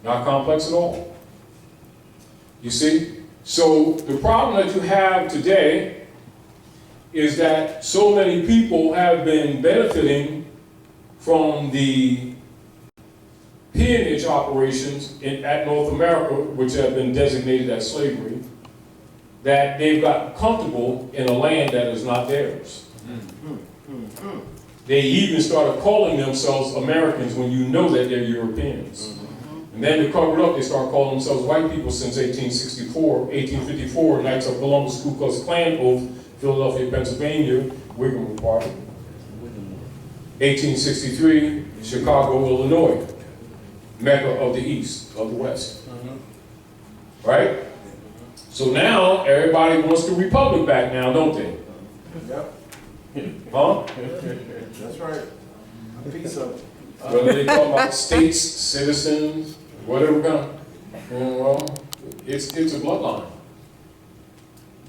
Not complex at all. You see? So the problem that you have today is that so many people have been benefiting from the peonage operations at North America, which have been designated as slavery, that they've gotten comfortable in a land that is not theirs. They even started calling themselves Americans when you know that they're Europeans. And then to cover it up, they start calling themselves white people since 1854, Knights of Columbus, Ku Klux Klan oath, Philadelphia, Pennsylvania, Whigham Party. 1863, Chicago, Illinois, Mecca of the East, of the West. Right? So now, everybody wants the Republic back now, don't they? Yep. Huh? That's right. A piece of. Whether they talk about states, citizens, whatever kind of, well, it's a bloodline.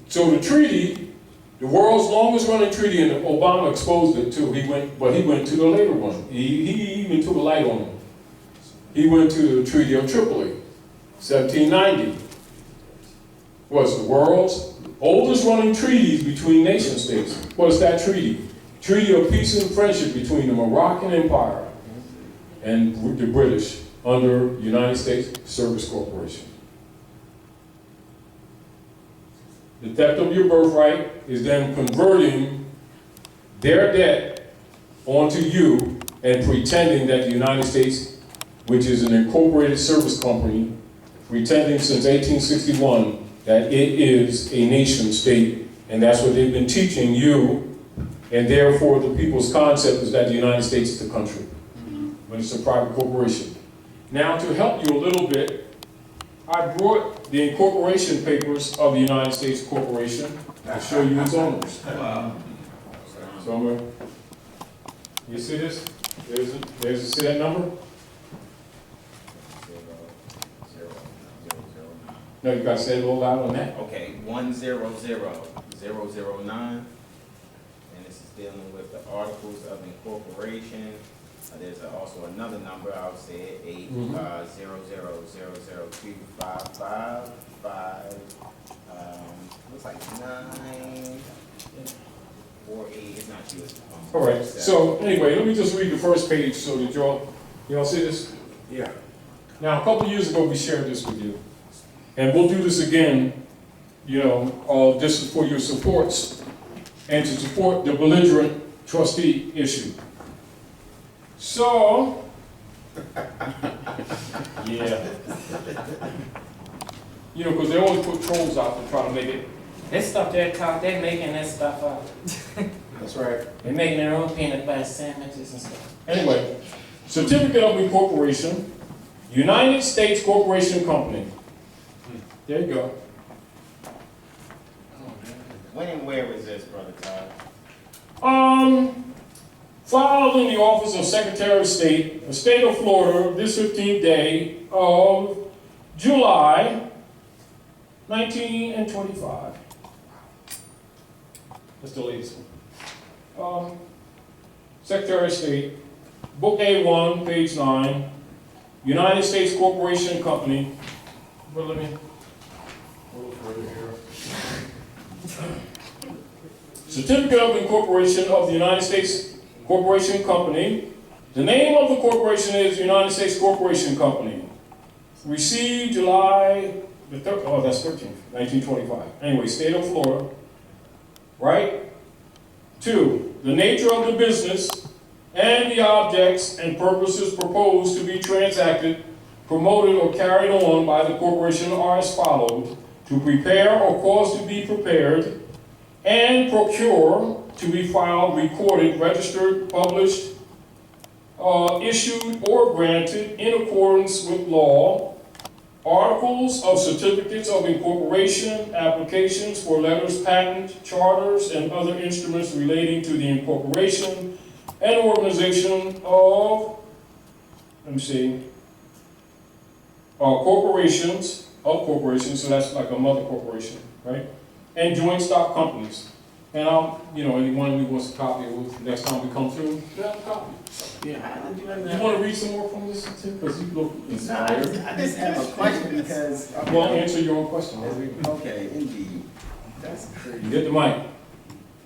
So the treaty, the world's longest running treaty, and Obama exposed it too. He went to the later one. He even took a light on it. He went to the Treaty of Tripoli, 1790. Was the world's oldest running treaties between nation states. What is that treaty? Treaty of peace and friendship between the Moroccan Empire and the British under United States Service Corporation. The theft of your birthright is them converting their debt onto you and pretending that the United States, which is an incorporated service company, pretending since 1861 that it is a nation state, and that's what they've been teaching you, and therefore the people's concept is that the United States is the country, but it's a private corporation. Now, to help you a little bit, I brought the incorporation papers of the United States Corporation to show you its owners. Wow. So I'm gonna, you see this? See that number? No, you gotta say it a little loud on that. Okay, 100009, and this is dealing with the Articles of Incorporation. There's also another number, I would say, 800000255, looks like 948, it's not you, it's All right, so anyway, let me just read the first page so that y'all see this? Yeah. Now, a couple of years ago, we shared this with you. And we'll do this again, this is for your supports and to support the belligerent trustee issue. So, yeah. Because they always put trolls out to try to make it. This stuff they're making this stuff up. That's right. They're making their own peanut butter sandwiches and stuff. Anyway, certificate of incorporation, United States Corporation Company. There you go. When and where was this, Brother Todd? Filed in the office of Secretary of State, the state of Florida, this 15th day of July, 1925. That's the latest one. Secretary of State, Book A1, page 9, United States Corporation Company. Well, let me. Certificate of Incorporation of the United States Corporation Company. The name of the corporation is United States Corporation Company. Received July the 13th, oh, that's 13th, 1925. Anyway, state of Florida. Right? 2, the nature of the business and the objects and purposes proposed to be transacted, promoted, or carried on by the corporation are as follows: to prepare or cause to be prepared, and procure, to be filed, recorded, registered, published, issued, or granted in accordance with law, articles of certificates of incorporation, applications for letters patent, charters, and other instruments relating to the incorporation and organization of, corporations, so that's like a mother corporation, right? And joint stock companies. And anyone who wants a copy of it, next time we come through, grab a copy. Yeah, You want to read some more from this too? Because you look I inspired. just have a question because. Well, answer your own question. Okay, indeed. That's crazy. You get the mic.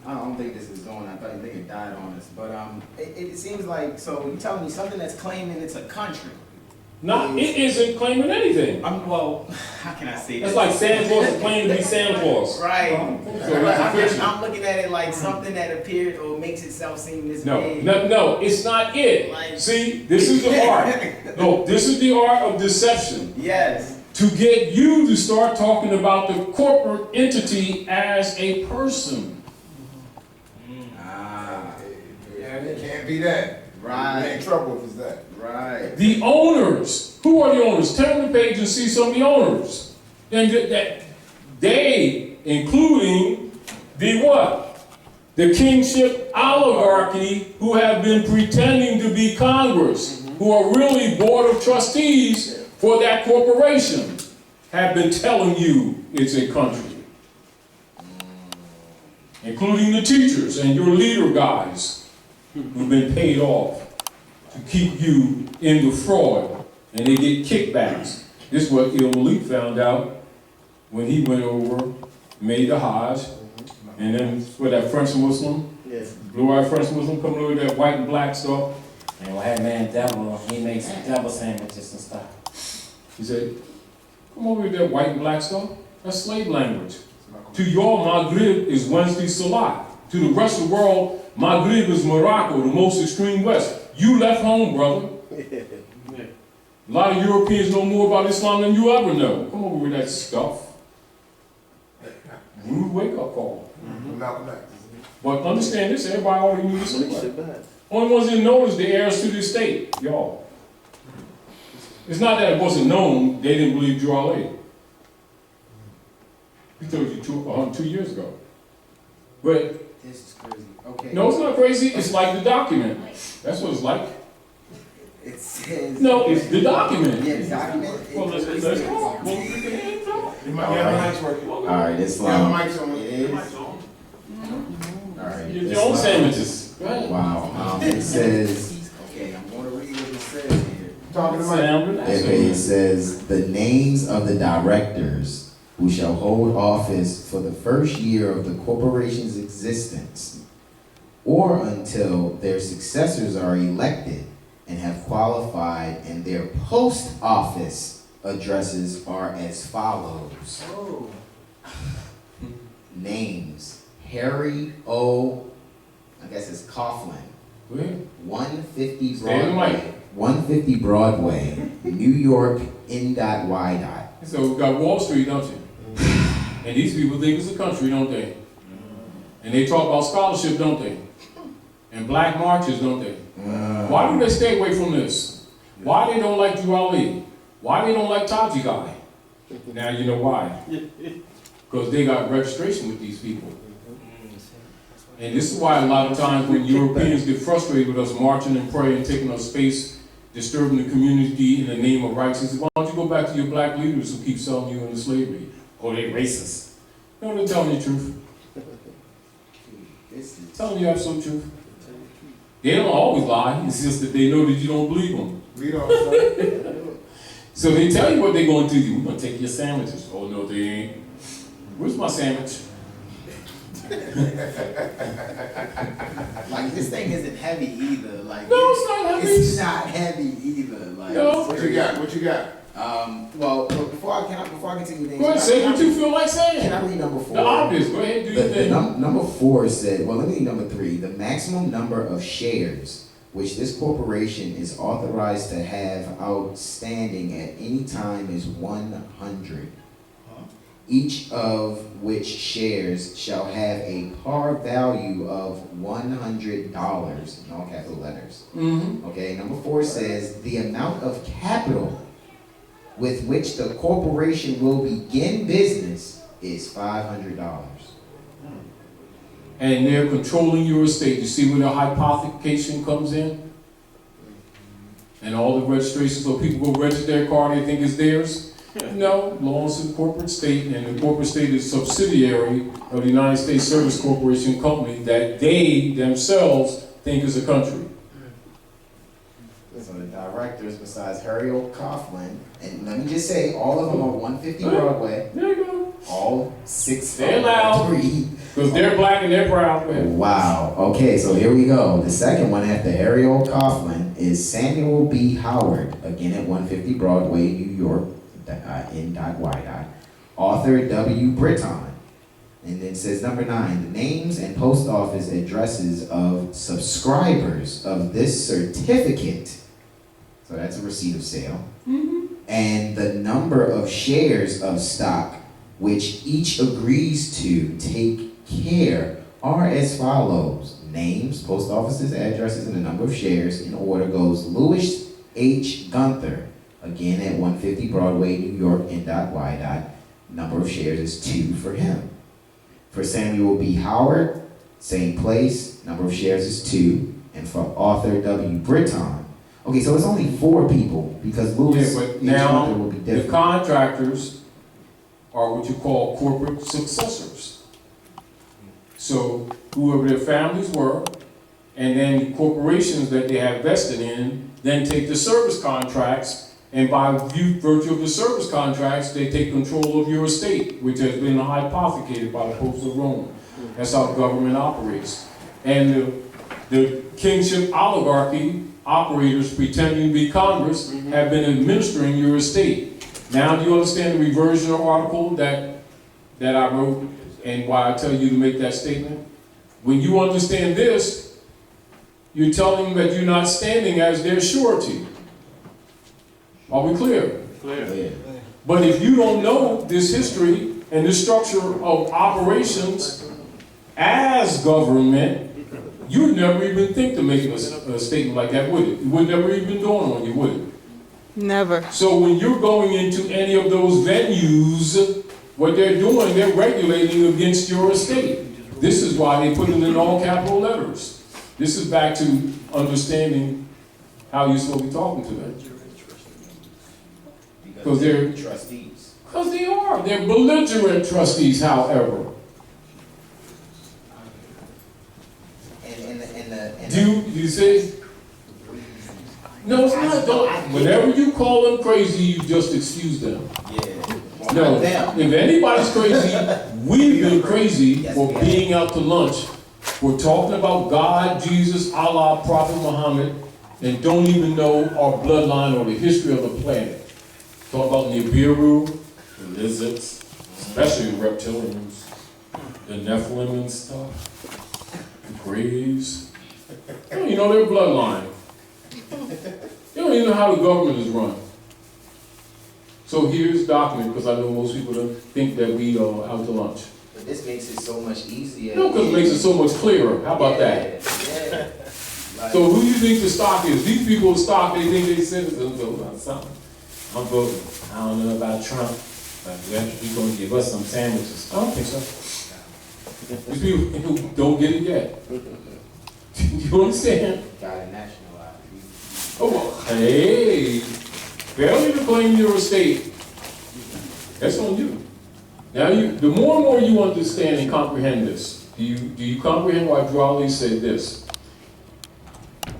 I don't think this is going. I thought they had died on us, but it seems like, so you're telling me something that's claiming it's a country. No, it isn't claiming anything. Well, how can I say this? It's like Santa Claus is claiming to be Santa Claus. Right. So it's a fiction. I'm looking at it like something that appears or makes itself seem this big. No, it's not it. Like- See, this is the art. No, this is the art of deception. Yes. To get you to start talking about the corporate entity as a person. Ah. Yeah, it can't be that. Right. We're in trouble if it's that. Right. The owners. Who are the owners? Turn the page and see some of the owners. And that they, including the what? The kingship oligarchy, who have been pretending to be Congress, who are really board of trustees for that corporation, have been telling you it's a country. Including the teachers and your leader guys who've been paid off to keep you in the fraud, and they get kickbacks. This is what Il Malik found out when he went over, made the Hajj, and then with that French Muslim, Yes. blue-eyed French Muslim coming over with that white and black stuff, And we had man devil, he makes devil sandwiches and stuff. He said, come over with that white and black stuff. That's slave language. To your Maghrib is Wednesday Salat. To the rest of the world, Maghrib is Morocco, the most extreme west. You left home, brother. A lot of Europeans know more about Islam than you ever know. Come over with that stuff. Rude wake-up call. Malcolm X. But understand this, everybody already knew this anyway. Only ones that know is the heirs to the estate, y'all. It's not that it wasn't known, they didn't believe Drew Ali. He told you 2 years ago. But, This is crazy. Okay. no, it's not crazy, it's like the document. That's what it's like. It says. No, it's the document. Yeah, the document. Well, let's go. Well, put your hands up. You might have a mic's working. All right, You have a mic's on. It is. All right. Get your own sandwiches. Go ahead. Wow. It says. Okay, I'm going to read what it says here. Talking to Mike. Sound relaxing. Okay, it says, the names of the directors who shall hold office for the first year of the corporation's existence, or until their successors are elected and have qualified, and their post office addresses are as follows. Oh. Names: Harry O. I guess it's Coughlin, Go ahead. 150 Stay on the Broadway, 150 Broadway, New York, N.Y. So we got Wall Street, don't you? And these people think it's a country, don't they? And they talk about scholarship, don't they? And black marches, don't they? Why do they stay away from this? Why they don't like Drew Ali? Why they don't like Taji Guy? Now you know why. Because they got registration with these people. And this is why a lot of times when Europeans get frustrated with us marching and praying, taking up space, disturbing the community in the name of rights, they say, why don't you go back to your black leaders who keep selling you into slavery? Oh, they racist. No, they're telling you the truth. Telling you absolute truth. They don't always lie, it's just that they know that you don't believe them. Read on, sir. So they tell you what they're going to do. We're going to take your sandwiches. Oh, no, they ain't. Where's my sandwich? Like, this thing isn't heavy either. Like, No, it's not heavy. It's not heavy either. Like, No. What you got? What you got? Well, before I continue things, Go ahead, say what you feel like saying. can I read number 4? The obvious, go ahead, do your thing. Number 4 said, well, let me read number 3. The maximum number of shares which this corporation is authorized to have outstanding at any time is 100. Each of which shares shall have a par value of $100 in all capital letters. Mm-hmm. Okay, number 4 says the amount of capital with which the corporation will begin business is $500. And they're controlling your estate. You see where the hypothecation comes in? And all the registrations, so people go register their car, they think it's theirs. No, belongs to the corporate state, and the corporate state is a subsidiary of the United States Service Corporation Company that they themselves think is a country. So the directors, besides Harry O. Coughlin, and let me just say, all of them are 150 Broadway, There you go. all 6 They're loud. 3. Because they're black and they're proud, man. Wow. Okay, so here we go. The second one after Harry O. Coughlin is Samuel B. Howard, again at 150 Broadway, New York, N.Y. Author W. Britton. And then it says number 9, the names and post office addresses of subscribers of this certificate. So that's a receipt of sale. Mm-hmm. And the number of shares of stock which each agrees to take care are as follows. Names, post offices, addresses, and the number of shares in order goes Louis H. Gunther, again at 150 Broadway, New York, N.Y. Number of shares is 2 for him. For Samuel B. Howard, same place, number of shares is 2. And for author W. Britton, okay, so it's only 4 people because Louis Yeah, but H. now Gunther will be the different. contractors are what you call corporate successors. So whoever their families were, and then corporations that they have vested in, then take the service contracts, and by virtue of the service contracts, they take control of your estate, which has been hypothecated by the Popes of Rome. That's how government operates. And the kingship oligarchy operators pretending to be Congress have been administering your estate. Now do you understand the reversion article that I wrote and why I tell you to make that statement? When you understand this, you're telling them that you're not standing as their surety. Are we clear? Clear. But if you don't know this history and this structure of operations as government, you'd never even think to make a statement like that, would it? It would never even dawn on you, would it? Never. So when you're going into any of those venues, what they're doing, they're regulating against your estate. This is why they put it in all capital letters. This is back to understanding how you're supposed to be talking to them. Because they're trustees. Because they are. They're belligerent trustees, however. Do you see? No, it's not. Whenever you call them crazy, you just excuse them. Yeah. No, if anybody's crazy, we've been crazy for being out to lunch. We're talking about God, Jesus, Allah, Prophet Muhammad, and don't even know our bloodline or the history of the planet. Talk about Nibiru, the lizards, especially the reptilians, the Nephilim and stuff, the graves. You don't even know their bloodline. You don't even know how the government is run. So here's document, because I know most people don't think that we are out to lunch. But this makes it so much easier. No, because it makes it so much clearer. How about that? Yeah. So who do you think the stock is? These people in stock, they think they citizens about something. I'm voting. I don't know about Trump, but he's going to give us some sandwiches. I don't think so. These people who don't get it yet. You understand? Gotta nationalize. Oh, well, hey, failure to claim your estate, that's on you. Now, the more and more you understand and comprehend this, do you comprehend why Drawley said this?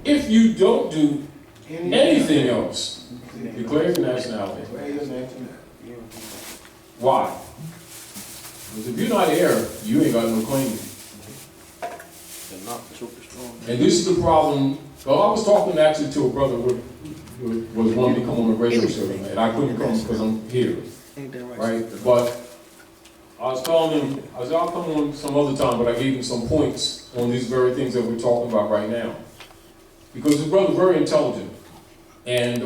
If you don't do anything else, declare your nationality. Why? Because if you're not heir, you ain't got no claim. And this is the problem. Well, I was talking actually to a brother who was wanting to come on the radio show tonight, and I couldn't come because I'm here, right? But I was telling him, I said, I'll come on some other time, but I gave him some points on these very things that we're talking about right now. Because the brother's very intelligent, and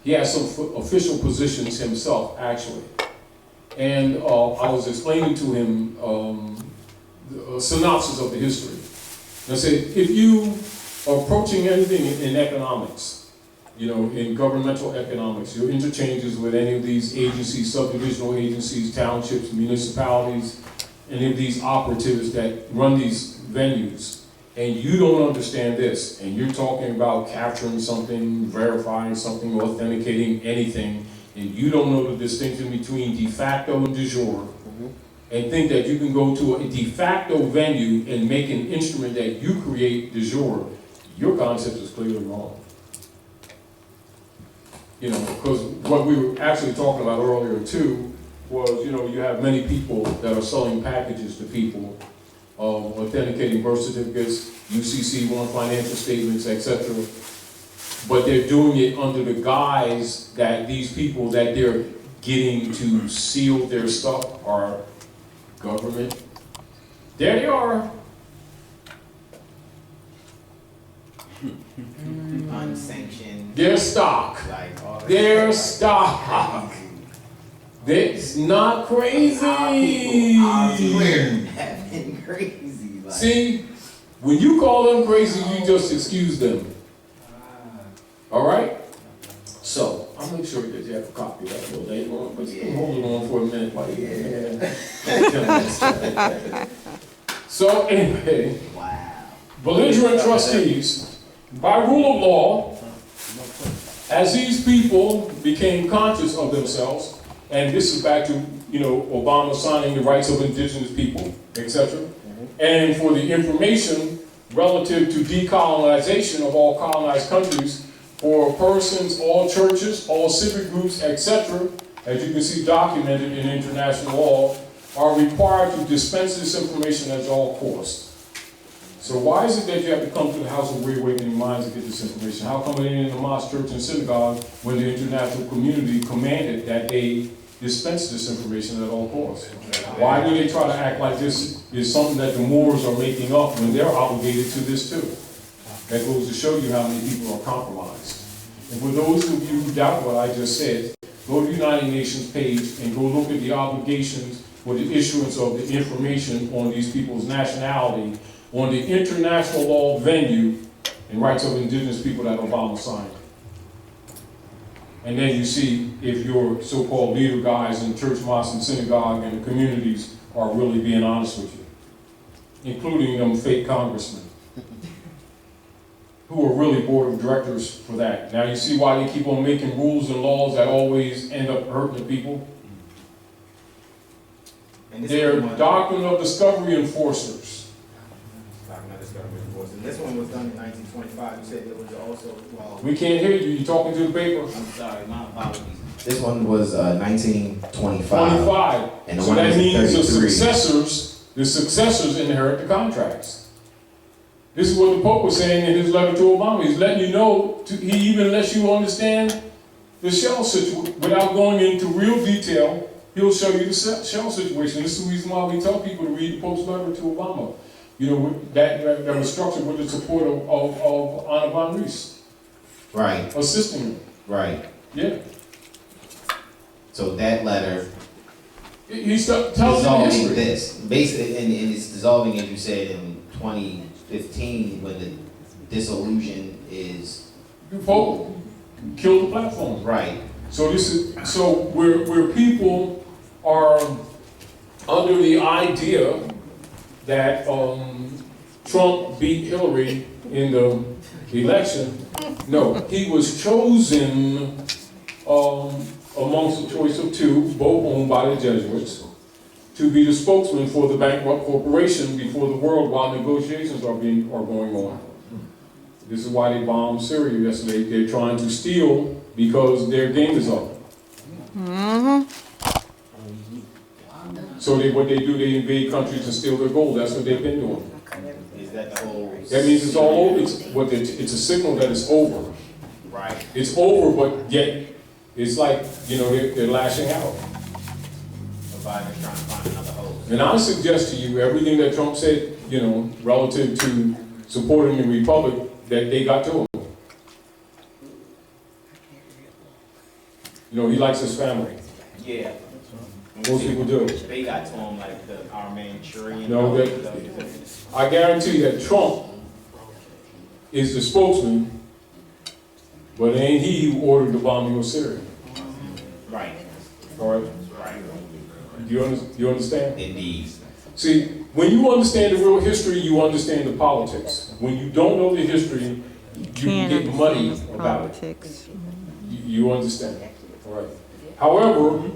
he has some official positions himself, actually. And I was explaining to him a synopsis of the history. And I said, if you are approaching anything in economics, you know, in governmental economics, your interchanges with any of these agencies, subdivisional agencies, townships, municipalities, any of these operatives that run these venues, and you don't understand this, and you're talking about capturing something, verifying something, authenticating anything, and you don't know the distinction between de facto and de jure, and think that you can go to a de facto venue and make an instrument that you create de jure, your concept is clearly wrong. You know, because what we were actually talking about earlier too was, you know, you have many people that are selling packages to people, authenticating birth certificates, UCC1 financial statements, etc. But they're doing it under the guise that these people that they're getting to seal their stuff are government. There they are. Unsanctioned. Their stock. Like all that. Their stock. That's not crazy. Our people have been crazy. Like. See, when you call them crazy, you just excuse them. All right? So, I'll make sure that you have a copy of that a little later on, but you can hold it on for a minute while you So, anyway, Wow. belligerent trustees, by rule of law, as these people became conscious of themselves, and this is back to, you know, Obama signing the rights of indigenous people, etc., and for the information relative to decolonization of all colonized countries for persons, all churches, all civic groups, etc., as you can see documented in international law, are required to dispense this information at all costs. So why is it that you have to come to the House of Reawakening Minds to get this information? How come it ain't in the mosque, church, and synagogue when the international community commanded that they dispense this information at all costs? Why do they try to act like this is something that the Moors are making up when they're obligated to this too? That goes to show you how many people are compromised. And for those of you who doubt what I just said, go to the United Nations page and go look at the obligations for the issuance of the information on these people's nationality on the international law venue and rights of indigenous people that Obama signed. And then you see if your so-called leader guys in church, mosque, and synagogue and the communities are really being honest with you, including them fake congressmen who are really board of directors for that. Now you see why they keep on making rules and laws that always end up hurting the people? And They're doctrine of discovery enforcers. And this one was done in 1925. You said it was also, well, We can't hear you, you're talking to the paper. I'm sorry, my apologies. This one was 1925. 25. And the So one that was means the 33. successors inherit the contracts. This is what the Pope was saying in his letter to Obama. He's letting you know, he even lets you understand the shell situation. Without going into real detail, he'll show you the shell situation. This is the reason why we tell people to read the Pope's letter to Obama. You know, that was structured with the support of Anna von Rees. Right, Assisting him. right. Yeah. So that letter He's telling you the dissolving history. this, basically, and it's dissolving, as you said, in 2015 when the dissolution is The Pope killed the platform. right. So where people are under the idea that Trump beat Hillary in the election. No, he was chosen amongst a choice of two, both owned by the Jesuits, to be the spokesman for the bankrupt corporation before the world while negotiations are going on. This is why they bombed Syria yesterday. They're trying to steal because their game is up. So what they do, they invade countries and steal their gold. That's what they've been doing. Is that the whole? That means it's all over. It's a signal that it's over. Right. It's over, but yet it's like, you know, they're lashing out. Biden's trying to find another host. And I suggest to you, everything that Trump said, you know, relative to supporting the Republic, that they got to him. You know, he likes his family. Yeah. Most people do. They got to him like our Manchurian. No, I guarantee that Trump is the spokesman, but it ain't he who ordered the bombing of Syria. Right. All right? Right. Do you understand? Indeed. See, when you understand the real history, you understand the politics. When you don't know the history, you can get muddy about it. Politics. You understand. All right. However,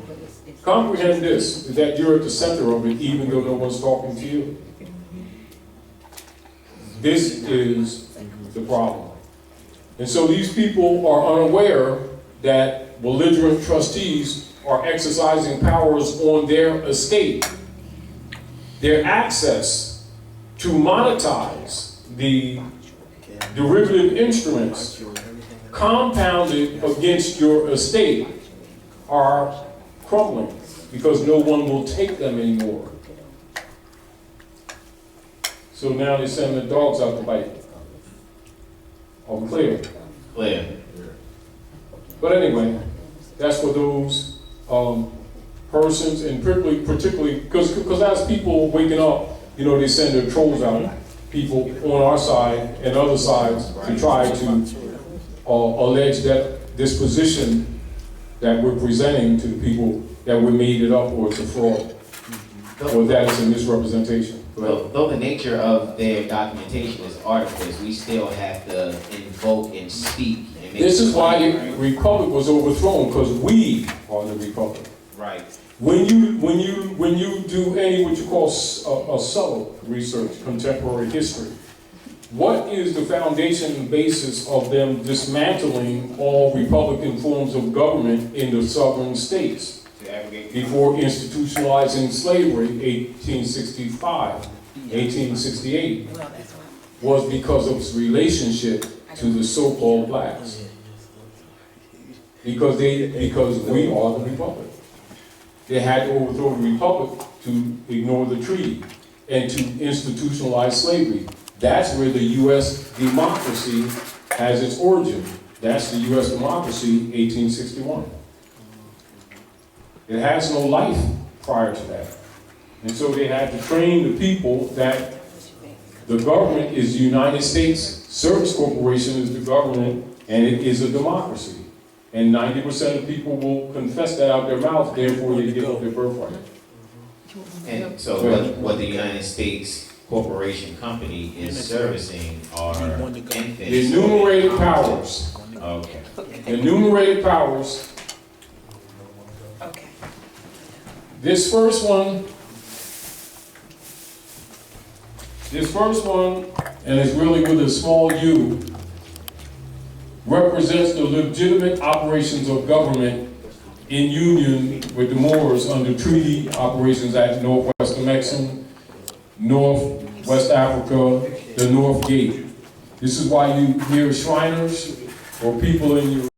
comprehend this, that you're at the center of it, even though no one's talking to you. This is the problem. And so these people are unaware that belligerent trustees are exercising powers on their estate. Their access to monetize the derivative instruments compounded against your estate are crumbling because no one will take them anymore. So now they send the dogs out to bite. All clear. Clear. But anyway, that's for those persons, and particularly because as people waking up, you know, they send their trolls out, people on our side and other sides, to try to allege that this position that we're presenting to the people, that we made it up or it's a fraud, or that it's a misrepresentation. Though the nature of their documentation is articles, we still have to invoke and speak. And make This is why the Republic was overthrown, because we are the Republic. Right. When you do any what you call a subtle research, contemporary history, what is the foundation and basis of them dismantling all Republican forms of government in the southern states before institutionalizing slavery, 1865, 1868? was because of its relationship to the so-called blacks. Because we are the republic. They had to overthrow the republic to ignore the treaty and to institutionalize slavery. That's where the U.S. democracy has its origin. That's the U.S. democracy, 1861. It has no life prior to that. And so they had to train the people that the government is the United States Service Corporation is the government, and it is a democracy. And 90% of people will confess that out their mouth, therefore they give up their birthright. And so what the United States Corporation Company is servicing are infants. The enumerated powers. Okay. The enumerated powers. Okay. This first one, and it's really with a small u, represents the legitimate operations of government in union with the Moors under Treaty Operations Act, Northwest Amexem, Northwest Africa, the North Gate. This is why you hear Shriners or people in your